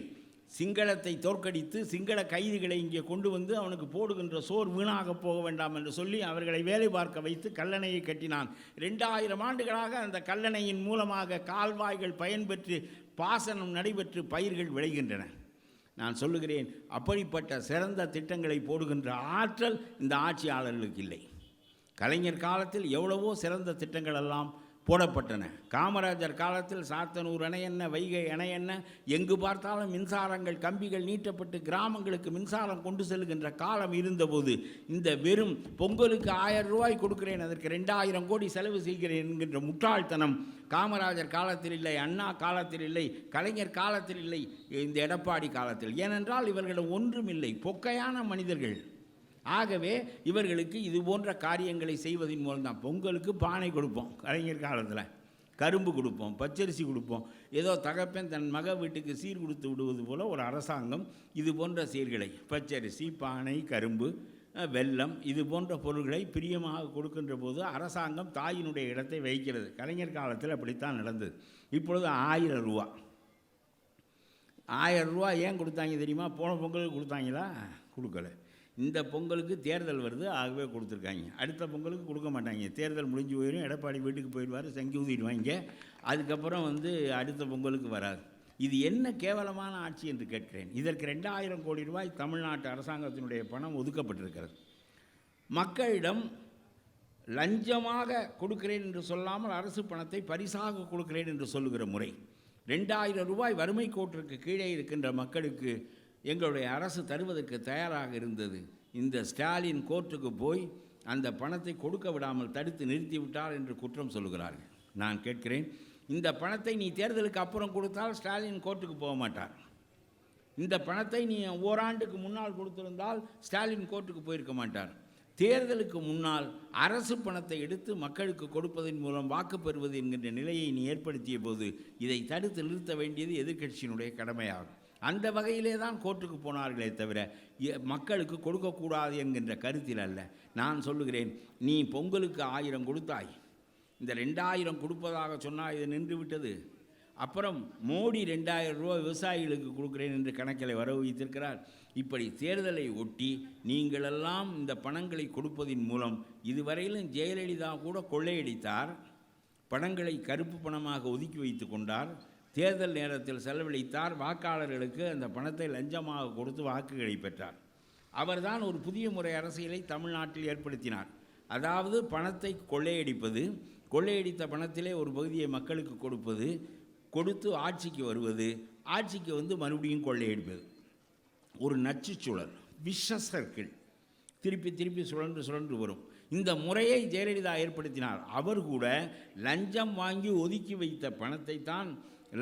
சிங்களத்தை தோற்கடித்து சிங்கள கைதிகளை இங்கே கொண்டு வந்து அவனுக்கு போடுகின்ற சோர் வீணாக போக வேண்டாம் என்று சொல்லி அவர்களை வேலை பார்க்க வைத்து கல்லணையை கட்டினான். 2000 ஆண்டுகளாக அந்த கல்லணையின் மூலமாக கால்வாய்கள் பயன்பெற்று பாசனம் நடைபெற்று பயிர்கள் விளைகின்றன. நான் சொல்லுகிறேன், அப்படிப்பட்ட சிறந்த திட்டங்களை போடுகின்ற ஆற்றல் இந்த ஆட்சியாளர்களுக்கு இல்லை. கலைஞர் காலத்தில் எவ்வளவோ சிறந்த திட்டங்கள் எல்லாம் போடப்பட்டன. காமராஜர் காலத்தில் சாத்தனூர் அணை என்ன, வைகை அணை என்ன, எங்கு பார்த்தாலும் மின்சாரங்கள் கம்பிகள் நீட்டப்பட்டு கிராமங்களுக்கு மின்சாரம் கொண்டு செல்கின்ற காலம் இருந்தபோது இந்த வெறும் பொங்கலுக்கு 1000 ரூபாய் கொடுக்கிறேன், அதற்கு 2000 கோடி செலவு செய்கிறேன் என்கின்ற முட்டாள்தனம் காமராஜர் காலத்தில் இல்லை, அண்ணா காலத்தில் இல்லை, கலைஞர் காலத்தில் இல்லை, இந்த எடப்பாடி காலத்தில். ஏனென்றால் இவர்களிடம் ஒன்றுமில்லை, பொக்கையான மனிதர்கள். ஆகவே இவர்களுக்கு இது போன்ற காரியங்களை செய்வதன் மூலம்தான். பொங்கலுக்கு பானை கொடுப்போம், கலைஞர் காலத்தில் கரும்பு கொடுப்போம், பச்சரிசி கொடுப்போம். ஏதோ தகப்பன் தன் மக வீட்டுக்கு சீர் கொடுத்து விடுவது போல் ஒரு அரசாங்கம் இது போன்ற சீர்களை, பச்சரிசி, பானை, கரும்பு, வெல்லம், இது போன்ற பொருட்களை பிரியமாக கொடுக்கின்ற போது அரசாங்கம் தாயினுடைய இடத்தை வைக்கிறது. கலைஞர் காலத்தில் அப்படித்தான் நடந்தது. இப்பொழுது 1000 ரூபா 1000 ரூபா ஏன் கொடுத்தாங்க தெரியுமா? போன பொங்கலுக்கு கொடுத்தாங்களா? கொடுக்கல. இந்த பொங்கலுக்கு தேர்தல் வருது, ஆகவே கொடுத்துருக்காங்க. அடுத்த பொங்கலுக்கு கொடுக்க மாட்டாங்க. தேர்தல் முடிஞ்சு போயிடும், எடப்பாடி வீட்டுக்கு போயிடுவார், சங்கி ஊதிடுவாங்க. அதுக்கப்புறம் அடுத்த பொங்கலுக்கு வராது. இது என்ன கேவலமான ஆட்சி என்று கேட்கிறேன். இதற்கு 2000 கோடி ரூபாய் தமிழ்நாட்டு அரசாங்கத்தினுடைய பணம் ஒதுக்கப்பட்டிருக்கிறது. மக்களிடம் லஞ்சமாக கொடுக்கிறேன் என்று சொல்லாமல் அரசு பணத்தை பரிசாக கொடுக்கிறேன் என்று சொல்லுகிற முறை. 2000 ரூபாய் வறுமை கோட்டிற்கு கீழே இருக்கின்ற மக்களுக்கு எங்களுடைய அரசு தருவதற்கு தயாராக இருந்தது. இந்த ஸ்டாலின் கோர்ட்டுக்கு போய் அந்த பணத்தை கொடுக்க விடாமல் தடுத்து நிறுத்திவிட்டார் என்று குற்றம் சொல்லுகிறார்கள். நான் கேட்கிறேன், இந்த பணத்தை நீ தேர்தலுக்கு அப்புறம் கொடுத்தால் ஸ்டாலின் கோர்ட்டுக்கு போக மாட்டார். இந்த பணத்தை நீ ஓராண்டுக்கு முன்னால் கொடுத்திருந்தால் ஸ்டாலின் கோர்ட்டுக்கு போயிருக்க மாட்டார். தேர்தலுக்கு முன்னால் அரசு பணத்தை எடுத்து மக்களுக்கு கொடுப்பதன் மூலம் வாக்கு பெறுவது என்கின்ற நிலையை நீ ஏற்படுத்திய போது இதை தடுத்து நிறுத்த வேண்டியது எதிர்க்கட்சியினுடைய கடமையாகும். அந்த வகையிலே தான் கோர்ட்டுக்கு போனார்களே தவிர மக்களுக்கு கொடுக்கக்கூடாது என்கின்ற கருத்தில் அல்ல. நான் சொல்லுகிறேன், நீ பொங்கலுக்கு 1000 கொடுத்தாய், இந்த 2000 கொடுப்பதாக சொன்னால் இது நின்று விட்டது. அப்புறம் மோடி 2000 ரூபா விவசாயிகளுக்கு கொடுக்குறேன் என்று கணக்கில் வரவு வைத்திருக்கிறார். இப்படி தேர்தலை ஒட்டி நீங்களெல்லாம் இந்த பணங்களை கொடுப்பதின் மூலம் இதுவரையிலும் ஜெயலலிதா கூட கொள்ளையடித்தார், பணங்களை கருப்பு பணமாக ஒதுக்கி வைத்து கொண்டார், தேர்தல் நேரத்தில் செலவழித்தார், வாக்காளர்களுக்கு அந்த பணத்தை லஞ்சமாக கொடுத்து வாக்குகளை பெற்றார். அவர்தான் ஒரு புதிய முறை அரசியலை தமிழ்நாட்டில் ஏற்படுத்தினார். அதாவது பணத்தை கொள்ளையடிப்பது, கொள்ளையடித்த பணத்திலே ஒரு பகுதியை மக்களுக்கு கொடுப்பது, கொடுத்து ஆட்சிக்கு வருவது, ஆட்சிக்கு வந்து மறுபடியும் கொள்ளையடிப்பது. ஒரு நச்சுச்சுழல், விஷ சர்க்கிள், திருப்பி திருப்பி சுழன்று வரும். இந்த முறையை ஜெயலலிதா ஏற்படுத்தினார். அவர் கூட லஞ்சம் வாங்கி ஒதுக்கி வைத்த பணத்தை தான்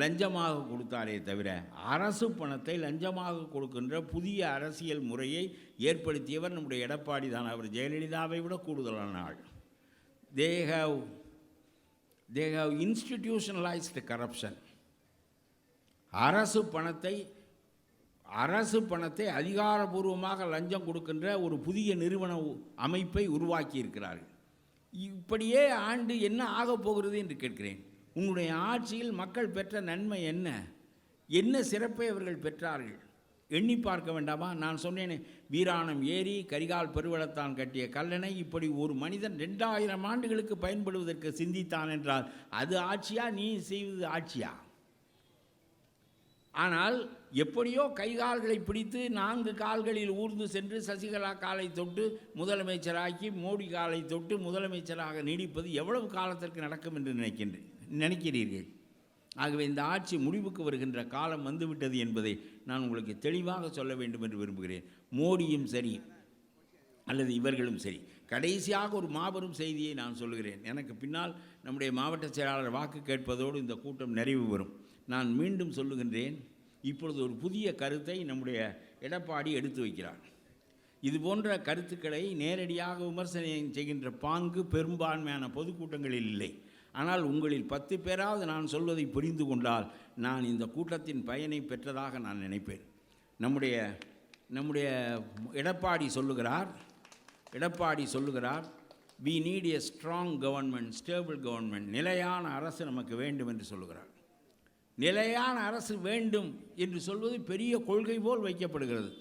லஞ்சமாக கொடுத்தாரே தவிர அரசு பணத்தை லஞ்சமாக கொடுக்கின்ற புதிய அரசியல் முறையை ஏற்படுத்தியவர் நம்முடைய எடப்பாடி தான். அவர் ஜெயலலிதாவை விட கூடுதலான ஆள். They have institutionalized corruption. அரசு பணத்தை அதிகாரபூர்வமாக லஞ்சம் கொடுக்கின்ற ஒரு புதிய நிறுவன அமைப்பை உருவாக்கி இருக்கிறார்கள். இப்படியே ஆண்டு என்ன ஆகப் போகிறது என்று கேட்கிறேன். உன்னுடைய ஆட்சியில் மக்கள் பெற்ற நன்மை என்ன, என்ன சிறப்பை அவர்கள் பெற்றார்கள் எண்ணி பார்க்க வேண்டாமா? நான் சொன்னேனே, வீராணம் ஏரி, கரிகால் பெருவளத்தான் கட்டிய கல்லணை, இப்படி ஒரு மனிதன் 2000 ஆண்டுகளுக்கு பயன்படுவதற்கு சிந்தித்தான் என்றால் அது ஆட்சியா? நீ செய்வது ஆட்சியா? ஆனால் எப்படியோ கைகால்களை பிடித்து 4 கால்களில் ஊர்ந்து சென்று சசிகலா காலை தொட்டு முதலமைச்சராக்கி மோடி காலை தொட்டு முதலமைச்சராக நீடிப்பது எவ்வளவு காலத்திற்கு நடக்கும் என்று நினைக்கிறீர்கள்? ஆகவே இந்த ஆட்சி முடிவுக்கு வருகின்ற காலம் வந்துவிட்டது என்பதை நான் உங்களுக்கு தெளிவாக சொல்ல வேண்டும் என்று விரும்புகிறேன். மோடியும் சரி அல்லது இவர்களும் சரி, கடைசியாக ஒரு மாபெரும் செய்தியை நான் சொல்லுகிறேன். எனக்கு பின்னால் நம்முடைய மாவட்ட செயலாளர் வாக்கு கேட்பதோடு இந்த கூட்டம் நிறைவு வரும். நான் மீண்டும் சொல்லுகின்றேன், இப்பொழுது ஒரு புதிய கருத்தை நம்முடைய எடப்பாடி எடுத்து வைக்கிறார். இது போன்ற கருத்துக்களை நேரடியாக விமர்சனம் செய்கின்ற பாங்கு பெரும்பான்மையான பொதுக்கூட்டங்களில் இல்லை. ஆனால் உங்களில் 10 பேராவது நான் சொல்வதை புரிந்து கொண்டால் நான் இந்த கூட்டத்தின் பயனை பெற்றதாக நான் நினைப்பேன். நம்முடைய எடப்பாடி சொல்லுகிறார் we need a strong government, stable government, நிலையான அரசு நமக்கு வேண்டும் என்று சொல்லுகிறார். நிலையான அரசு வேண்டும் என்று சொல்வது பெரிய கொள்கை போல் வைக்கப்படுகிறது.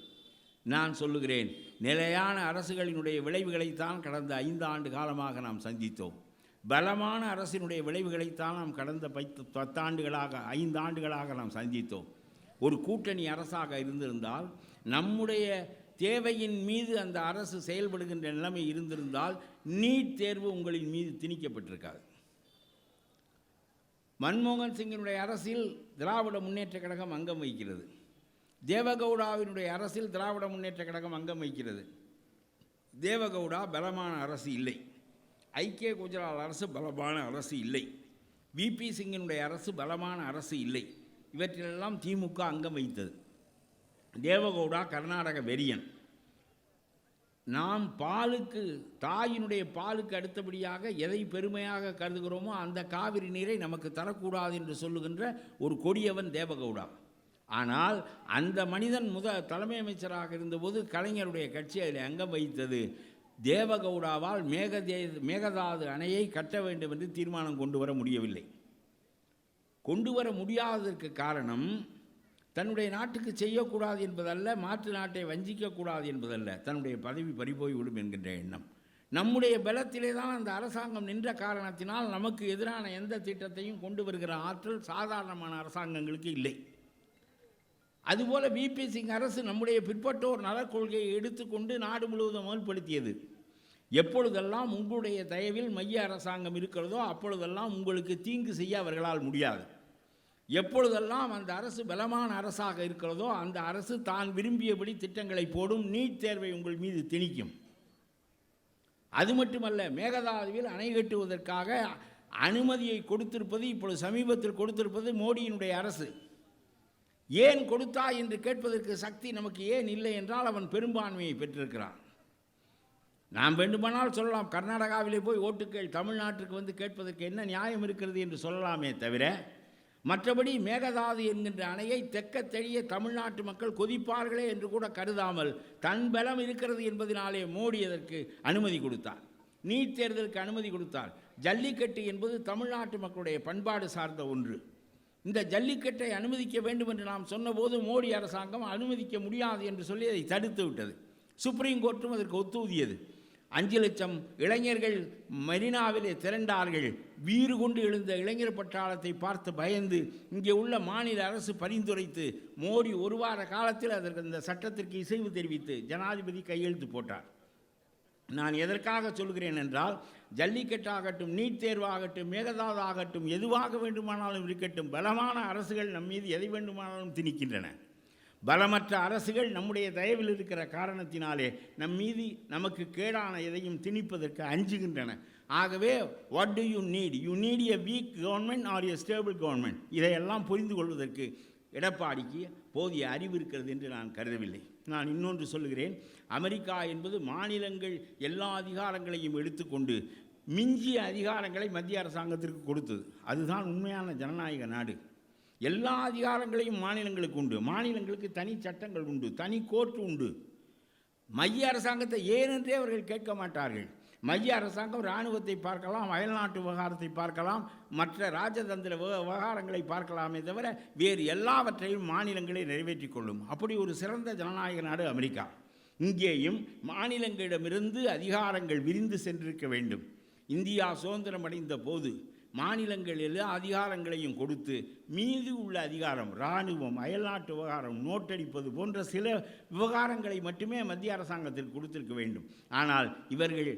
நான் சொல்லுகிறேன், நிலையான அரசுகளினுடைய விளைவுகளைத்தான் கடந்த 5 ஆண்டு காலமாக நாம் சந்தித்தோம். பலமான அரசினுடைய விளைவுகளைத்தான் நாம் கடந்த 10 ஆண்டுகளாக 5 ஆண்டுகளாக நாம் சந்தித்தோம். ஒரு கூட்டணி அரசாக இருந்திருந்தால், நம்முடைய தேவையின் மீது அந்த அரசு செயல்படுகின்ற நிலைமை இருந்திருந்தால் நீட் தேர்வு உங்களின் மீது திணிக்கப்பட்டிருக்காது. மன்மோகன் சிங்கினுடைய அரசில் திராவிட முன்னேற்ற கழகம் அங்கம் வகிக்கிறது. தேவகவுடாவினுடைய அரசில் திராவிட முன்னேற்ற கழகம் அங்கம் வகிக்கிறது. தேவகவுடா பலமான அரசு இல்லை. ஐக்கிய குஜராத் அரசு பலமான அரசு இல்லை. விபி சிங்கினுடைய அரசு பலமான அரசு இல்லை. இவற்றிலெல்லாம் திமுக அங்கம் வைத்தது. தேவகவுடா கர்நாடக வெறியன். நாம் தாயினுடைய பாலுக்கு அடுத்தபடியாக எதை பெருமையாக கருதுகிறோமோ அந்த காவிரி நீரை நமக்கு தரக்கூடாது என்று சொல்லுகின்ற ஒரு கொடியவன் தேவகவுடா. ஆனால் அந்த மனிதன் தலைமை அமைச்சராக இருந்தபோது கலைஞருடைய கட்சி அதில் அங்கம் வைத்தது. தேவகவுடாவால் மேகதாது அணையை கட்ட வேண்டும் என்று தீர்மானம் கொண்டு வர முடியவில்லை. கொண்டு வர முடியாததற்கு காரணம் தன்னுடைய நாட்டுக்கு செய்யக்கூடாது என்பதல்ல, மாற்று நாட்டை வஞ்சிக்கக்கூடாது என்பதல்ல, தன்னுடைய பதவி பறிபோய்விடும் என்கின்ற எண்ணம். நம்முடைய பலத்திலே தான் அந்த அரசாங்கம் நின்ற காரணத்தினால் நமக்கு எதிரான எந்த திட்டத்தையும் கொண்டு வருகிற ஆற்றல் சாதாரணமான அரசாங்கங்களுக்கு இல்லை. அதுபோல விபி சிங் அரசு நம்முடைய பிற்பட்டோர் நலக்கொள்கையை எடுத்துக்கொண்டு நாடு முழுவதும் அமல்படுத்தியது. எப்பொழுதெல்லாம் உங்களுடைய தயவில் மைய அரசாங்கம் இருக்கிறதோ அப்பொழுதெல்லாம் உங்களுக்கு தீங்கு செய்ய அவர்களால் முடியாது. எப்பொழுதெல்லாம் அந்த அரசு பலமான அரசாக இருக்கிறதோ அந்த அரசு தான் விரும்பியபடி திட்டங்களை போடும், நீட் தேர்வை உங்கள் மீது திணிக்கும். அது மட்டுமல்ல, மேகதாதுவில் அணை கட்டுவதற்காக அனுமதியை கொடுத்திருப்பது, இப்பொழுது சமீபத்தில் கொடுத்திருப்பது மோடியினுடைய அரசு. ஏன் கொடுத்தா என்று கேட்பதற்கு சக்தி நமக்கு ஏன் இல்லை என்றால் அவன் பெரும்பான்மையை பெற்றிருக்கிறான். நாம் வேண்டுமானால் சொல்லலாம், கர்நாடகாவிலே போய் ஓட்டுக்கள் தமிழ்நாட்டிற்கு வந்து கேட்பதற்கு என்ன நியாயம் இருக்கிறது என்று சொல்லலாமே தவிர, மற்றபடி மேகதாது என்கின்ற அணையை தெக்க தெளிய தமிழ்நாட்டு மக்கள் கொதிப்பார்களே என்று கூட கருதாமல் தன் பலம் இருக்கிறது என்பதனாலே மோடி அதற்கு அனுமதி கொடுத்தார். நீட் தேர்தலுக்கு அனுமதி கொடுத்தார். ஜல்லிக்கட்டு என்பது தமிழ்நாட்டு மக்களுடைய பண்பாடு சார்ந்த ஒன்று. இந்த ஜல்லிக்கட்டை அனுமதிக்க வேண்டும் என்று நாம் சொன்னபோது மோடி அரசாங்கம் அனுமதிக்க முடியாது என்று சொல்லி அதை தடுத்து விட்டது. சுப்ரீம் கோர்ட்டும் அதற்கு ஒத்துதியது. 5 லட்சம் இளைஞர்கள் மெரினாவிலே திரண்டார்கள். வீறு கொண்டு எழுந்த இளைஞர் பட்டாளத்தை பார்த்து பயந்து இங்கே உள்ள மாநில அரசு பரிந்துரைத்து மோடி ஒரு வார காலத்தில் அதற்கு இந்த சட்டத்திற்கு இசைவு தெரிவித்து ஜனாதிபதி கையெழுத்து போட்டார். நான் எதற்காக சொல்கிறேன் என்றால், ஜல்லிக்கட்டாகட்டும், நீட் தேர்வாகட்டும், மேகதாது ஆகட்டும், எதுவாக வேண்டுமானாலும் இருக்கட்டும், பலமான அரசுகள் நம் மீது எதை வேண்டுமானாலும் திணிக்கின்றன. பலமற்ற அரசுகள் நம்முடைய தயவில் இருக்கிற காரணத்தினாலே நம் மீது நமக்கு கேடான எதையும் திணிப்பதற்கு அஞ்சுகின்றன. ஆகவே what do you need? You need a weak government or a stable government. இதையெல்லாம் புரிந்து கொள்வதற்கு எடப்பாடிக்கு போதிய அறிவு இருக்கிறது என்று நான் கருதவில்லை. நான் இன்னொன்று சொல்லுகிறேன். அமெரிக்கா என்பது மாநிலங்கள் எல்லா அதிகாரங்களையும் எடுத்துக்கொண்டு மிஞ்சிய அதிகாரங்களை மத்திய அரசாங்கத்திற்கு கொடுத்தது. அதுதான் உண்மையான ஜனநாயக நாடு. எல்லா அதிகாரங்களையும் மாநிலங்களுக்கு உண்டு. மாநிலங்களுக்கு தனி சட்டங்கள் உண்டு, தனி கோர்ட் உண்டு. மைய அரசாங்கத்தை ஏனென்றே அவர்கள் கேட்க மாட்டார்கள். மைய அரசாங்கம் இராணுவத்தை பார்க்கலாம், அயல்நாட்டு விவகாரத்தை பார்க்கலாம், மற்ற ராஜதந்திர விவகாரங்களை பார்க்கலாமே தவிர வேறு எல்லாவற்றையும் மாநிலங்களை நிறைவேற்றி கொள்ளும். அப்படி ஒரு சிறந்த ஜனநாயக நாடு அமெரிக்கா. இங்கேயும் மாநிலங்களிடமிருந்து அதிகாரங்கள் விரிந்து சென்றிருக்க வேண்டும். இந்தியா சுதந்திரம் அடைந்த போது மாநிலங்கள் எல்லா அதிகாரங்களையும் கொடுத்து மீதி உள்ள அதிகாரம், இராணுவம், அயல்நாட்டு விவகாரம், நோட்டடிப்பது போன்ற சில விவகாரங்களை மட்டுமே மத்திய அரசாங்கத்திற்கு கொடுத்திருக்க வேண்டும். ஆனால் இவர்கள்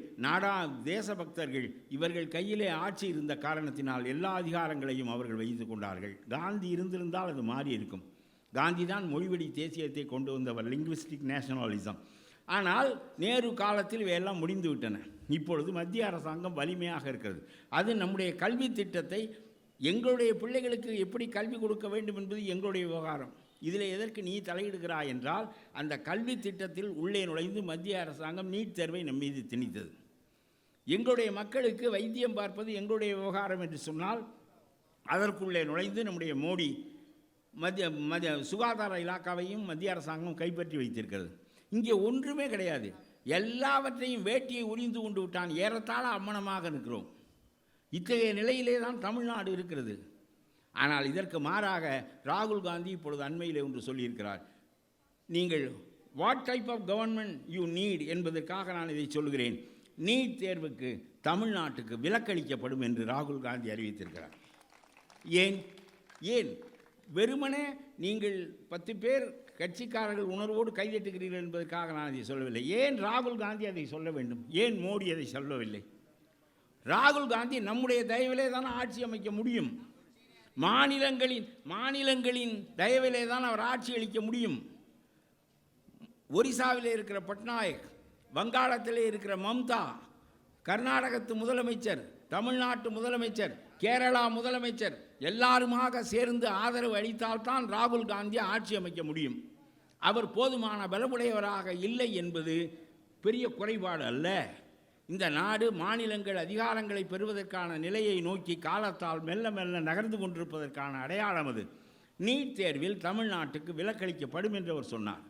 தேசபக்தர்கள், இவர்கள் கையிலே ஆட்சி இருந்த காரணத்தினால் எல்லா அதிகாரங்களையும் அவர்கள் வைத்து கொண்டார்கள். காந்தி இருந்திருந்தால் அது மாறி இருக்கும். காந்தி தான் மொழிவழி தேசியத்தை கொண்டு வந்தவர், லிங்குவிஸ்டிக் நேஷனலிசம். ஆனால் நேரு காலத்தில் இவையெல்லாம் முடிந்து விட்டன. இப்பொழுது மத்திய அரசாங்கம் வலிமையாக இருக்கிறது. அது நம்முடைய கல்வி திட்டத்தை எங்களுடைய பிள்ளைகளுக்கு எப்படி கல்வி கொடுக்க வேண்டும் என்பது எங்களுடைய விவகாரம். இதில் எதற்கு நீ தலையிடுகிறாய் என்றால், அந்த கல்வி திட்டத்தில் உள்ளே நுழைந்து மத்திய அரசாங்கம் நீட் தேர்வை நம் மீது திணித்தது. எங்களுடைய மக்களுக்கு வைத்தியம் பார்ப்பது எங்களுடைய விவகாரம் என்று சொன்னால், அதற்குள்ளே நுழைந்து நம்முடைய மோடி மத்திய சுகாதார இலாக்காவையும் மத்திய அரசாங்கம் கைப்பற்றி வைத்திருக்கிறது. இங்கே ஒன்றுமே கிடையாது. எல்லாவற்றையும் வேட்டியை உரிந்து கொண்டு விட்டான். ஏறத்தாழ அம்மனமாக இருக்கிறோம். இத்தகைய நிலையிலே தான் தமிழ்நாடு இருக்கிறது. ஆனால் இதற்கு மாறாக ராகுல் காந்தி இப்பொழுது அண்மையில் ஒன்று சொல்லியிருக்கிறார். நீங்கள் what type of government you need என்பதற்காக நான் இதை சொல்கிறேன். நீட் தேர்வுக்கு தமிழ்நாட்டுக்கு விலக்களிக்கப்படும் என்று ராகுல் காந்தி அறிவித்திருக்கிறார். ஏன் வெறுமனே நீங்கள் 10 பேர் கட்சிக்காரர்கள் உணர்வோடு கைதட்டுகிறீர்கள் என்பதற்காக நான் அதை சொல்லவில்லை. ஏன் ராகுல் காந்தி அதை சொல்ல வேண்டும்? ஏன் மோடி அதை சொல்லவில்லை? ராகுல் காந்தி நம்முடைய தயவிலே தான் ஆட்சி அமைக்க முடியும். மாநிலங்களின் தயவிலே தான் அவர் ஆட்சி அளிக்க முடியும். ஒரிசாவிலே இருக்கிற பட்நாயக், வங்காளத்திலே இருக்கிற மம்தா, கர்நாடகத்து முதலமைச்சர், தமிழ்நாட்டு முதலமைச்சர், கேரளா முதலமைச்சர் எல்லாருமாக சேர்ந்து ஆதரவு அளித்தால்தான் ராகுல் காந்தி ஆட்சி அமைக்க முடியும். அவர் போதுமான பலமுடையவராக இல்லை என்பது பெரிய குறைபாடு அல்ல. இந்த நாடு மாநிலங்கள் அதிகாரங்களை பெறுவதற்கான நிலையை நோக்கி காலத்தால் மெல்ல மெல்ல நகர்ந்து கொண்டிருப்பதற்கான அடையாளம் அது. நீட் தேர்வில் தமிழ்நாட்டுக்கு விலக்களிக்கப்படும் என்று அவர் சொன்னார்.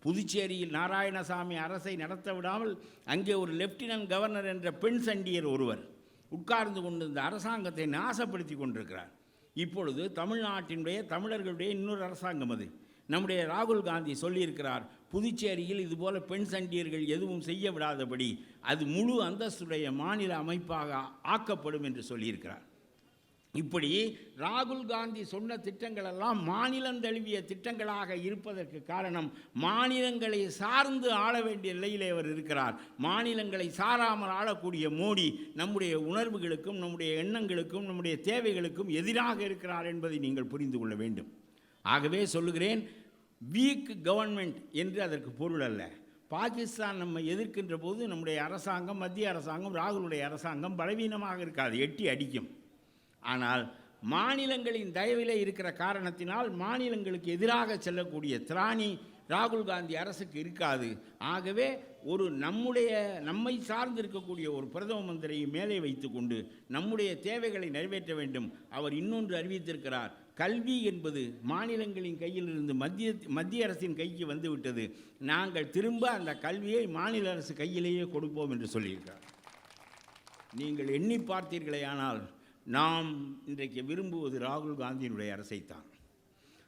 புதுச்சேரியில் நாராயணசாமி அரசை நடத்த விடாமல் அங்கே ஒரு லெப்டினன்ட் கவர்னர் என்ற பெண் சண்டியர் ஒருவர் உட்கார்ந்து கொண்டு இந்த அரசாங்கத்தை நாசப்படுத்தி கொண்டிருக்கிறார். இப்பொழுது தமிழ்நாட்டினுடைய தமிழர்களுடைய இன்னொரு அரசாங்கம் அது. நம்முடைய ராகுல் காந்தி சொல்லியிருக்கிறார், புதுச்சேரியில் இதுபோல பெண் சண்டியர்கள் எதுவும் செய்ய விடாதபடி அது முழு அந்தஸ்துடைய மாநில அமைப்பாக ஆக்கப்படும் என்று சொல்லியிருக்கிறார். இப்படி ராகுல் காந்தி சொன்ன திட்டங்களெல்லாம் மாநிலம் தழுவிய திட்டங்களாக இருப்பதற்கு காரணம், மாநிலங்களை சார்ந்து ஆள வேண்டிய நிலையிலே அவர் இருக்கிறார். மாநிலங்களை சாராமல் ஆளக்கூடிய மோடி நம்முடைய உணர்வுகளுக்கும் நம்முடைய எண்ணங்களுக்கும் நம்முடைய தேவைகளுக்கும் எதிராக இருக்கிறார் என்பதை நீங்கள் புரிந்து கொள்ள வேண்டும். ஆகவே சொல்லுகிறேன், வீக் கவர்மெண்ட் என்று அதற்கு பொருள் அல்ல. பாகிஸ்தான் நம்மை எதிர்க்கின்ற போது நம்முடைய அரசாங்கம், மத்திய அரசாங்கம், ராகுலுடைய அரசாங்கம் பலவீனமாக இருக்காது, எட்டி அடிக்கும். ஆனால் மாநிலங்களின் தயவிலே இருக்கிற காரணத்தினால் மாநிலங்களுக்கு எதிராக செல்லக்கூடிய திராணி ராகுல் காந்தி அரசுக்கு இருக்காது. ஆகவே ஒரு நம்மை சார்ந்து இருக்கக்கூடிய ஒரு பிரதம மந்திரியை மேலே வைத்துக்கொண்டு நம்முடைய தேவைகளை நிறைவேற்ற வேண்டும். அவர் இன்னொன்று அறிவித்திருக்கிறார், கல்வி என்பது மாநிலங்களின் கையிலிருந்து மத்திய அரசின் கைக்கு வந்துவிட்டது, நாங்கள் திரும்ப அந்த கல்வியை மாநில அரசு கையிலேயே கொடுப்போம் என்று சொல்லியிருக்கிறார். நீங்கள் எண்ணி பார்த்தீர்களே, ஆனால் நாம் இன்றைக்கு விரும்புவது ராகுல் காந்தியினுடைய அரசைத்தான்.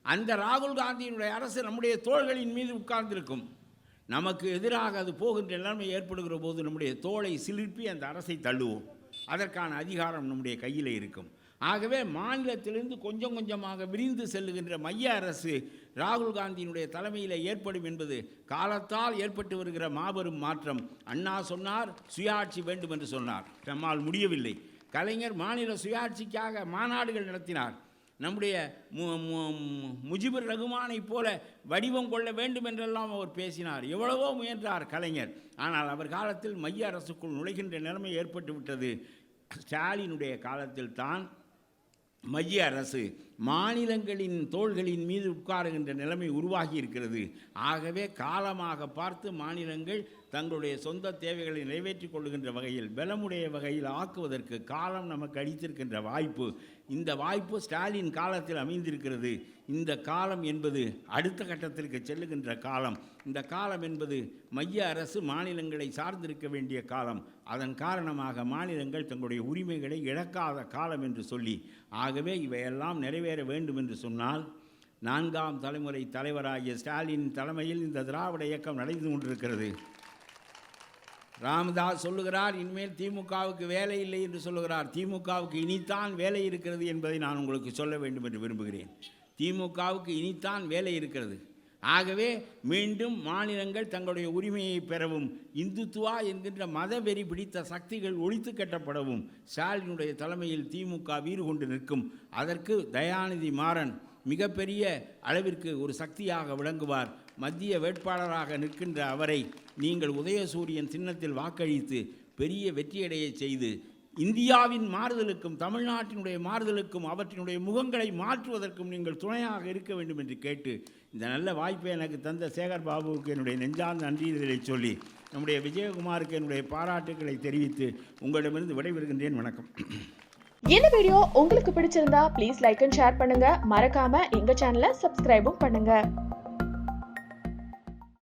அந்த ராகுல் காந்தியினுடைய அரசு நம்முடைய தோள்களின் மீது உட்கார்ந்திருக்கும். நமக்கு எதிராக அது போகின்ற நிலைமை ஏற்படுகிற போது நம்முடைய தோளை சிலிர்ப்பி அந்த அரசை தள்ளுவோம். அதற்கான அதிகாரம் நம்முடைய கையில் இருக்கும். ஆகவே மாநிலத்திலிருந்து கொஞ்சம் கொஞ்சமாக விரிந்து செல்லுகின்ற மைய அரசு ராகுல் காந்தியினுடைய தலைமையில் ஏற்படும் என்பது காலத்தால் ஏற்பட்டு வருகிற மாபெரும் மாற்றம். அண்ணா சொன்னார் சுயாட்சி வேண்டும் என்று சொன்னார், நம்மால் முடியவில்லை. கலைஞர் மாநில சுயாட்சிக்காக மாநாடுகள் நடத்தினார். நம்முடைய முஜிபுர் ரகுமானை போல வடிவம் கொள்ள வேண்டும் என்றெல்லாம் அவர் பேசினார். எவ்வளவோ முயன்றார் கலைஞர். ஆனால் அவர் காலத்தில் மைய அரசுக்குள் நுழைகின்ற நிலைமை ஏற்பட்டு விட்டது. ஸ்டாலினுடைய காலத்தில் தான் மைய அரசு மாநிலங்களின் தோள்களின் மீது உட்காருகின்ற நிலைமை உருவாகி இருக்கிறது. ஆகவே காலமாக பார்த்து மாநிலங்கள் தங்களுடைய சொந்த தேவைகளை நிறைவேற்றிக் கொள்ளுகின்ற வகையில் பலமுடைய வகையில் ஆக்குவதற்கு காலம் நமக்கு அளித்திருக்கின்ற வாய்ப்பு. இந்த வாய்ப்பு ஸ்டாலின் காலத்தில் அமைந்திருக்கிறது. இந்த காலம் என்பது அடுத்த கட்டத்திற்கு செல்லுகின்ற காலம். இந்த காலம் என்பது மைய அரசு மாநிலங்களை சார்ந்திருக்க வேண்டிய காலம். அதன் காரணமாக மாநிலங்கள் தங்களுடைய உரிமைகளை இழக்காத காலம் என்று சொல்லி, ஆகவே இவையெல்லாம் நிறைவேற வேண்டும் என்று சொன்னால் 4ஆம் தலைமுறை தலைவராகிய ஸ்டாலின் தலைமையில் இந்த திராவிட இயக்கம் நடந்து கொண்டிருக்கிறது. ராமதாஸ் சொல்லுகிறார், இனிமேல் திமுகவுக்கு வேலை இல்லை என்று சொல்லுகிறார். திமுகவுக்கு இனித்தான் வேலை இருக்கிறது என்பதை நான் உங்களுக்கு சொல்ல வேண்டும் என்று விரும்புகிறேன். திமுகவுக்கு இனித்தான் வேலை இருக்கிறது. ஆகவே மீண்டும் மாநிலங்கள் தங்களுடைய உரிமையை பெறவும், இந்துத்துவா என்கின்ற மதவெறி பிடித்த சக்திகள் ஒழித்து கட்டப்படவும் ஸ்டாலினுடைய தலைமையில் திமுக வீறு கொண்டு நிற்கும். அதற்கு தயாநிதி மாறன் மிகப்பெரிய அளவிற்கு ஒரு சக்தியாக விளங்குவார். மத்திய வேட்பாளராக நிற்கின்ற அவரை நீங்கள் உதயசூரியன் சின்னத்தில் வாக்களித்து பெரிய வெற்றியடைய செய்து இந்தியாவின் மாறுதலுக்கும் தமிழ்நாட்டினுடைய மாறுதலுக்கும் அவற்றினுடைய முகங்களை மாற்றுவதற்கும் நீங்கள் துணையாக இருக்க வேண்டும் என்று கேட்டு, இந்த நல்ல வாய்ப்பை எனக்கு தந்த சேகர் பாபுவுக்கு என்னுடைய நெஞ்சார்ந்த நன்றிகளை சொல்லி, நம்முடைய விஜயகுமாருக்கு என்னுடைய பாராட்டுக்களை தெரிவித்து உங்களிடமிருந்து விடைபெறுகின்றேன். வணக்கம். இந்த வீடியோ உங்களுக்கு பிடிச்சிருந்தா ப்ளீஸ் லைக் அண்ட் ஷேர் பண்ணுங்க. மறக்காம எங்க சேனலை சப்ஸ்கிரைபும் பண்ணுங்க.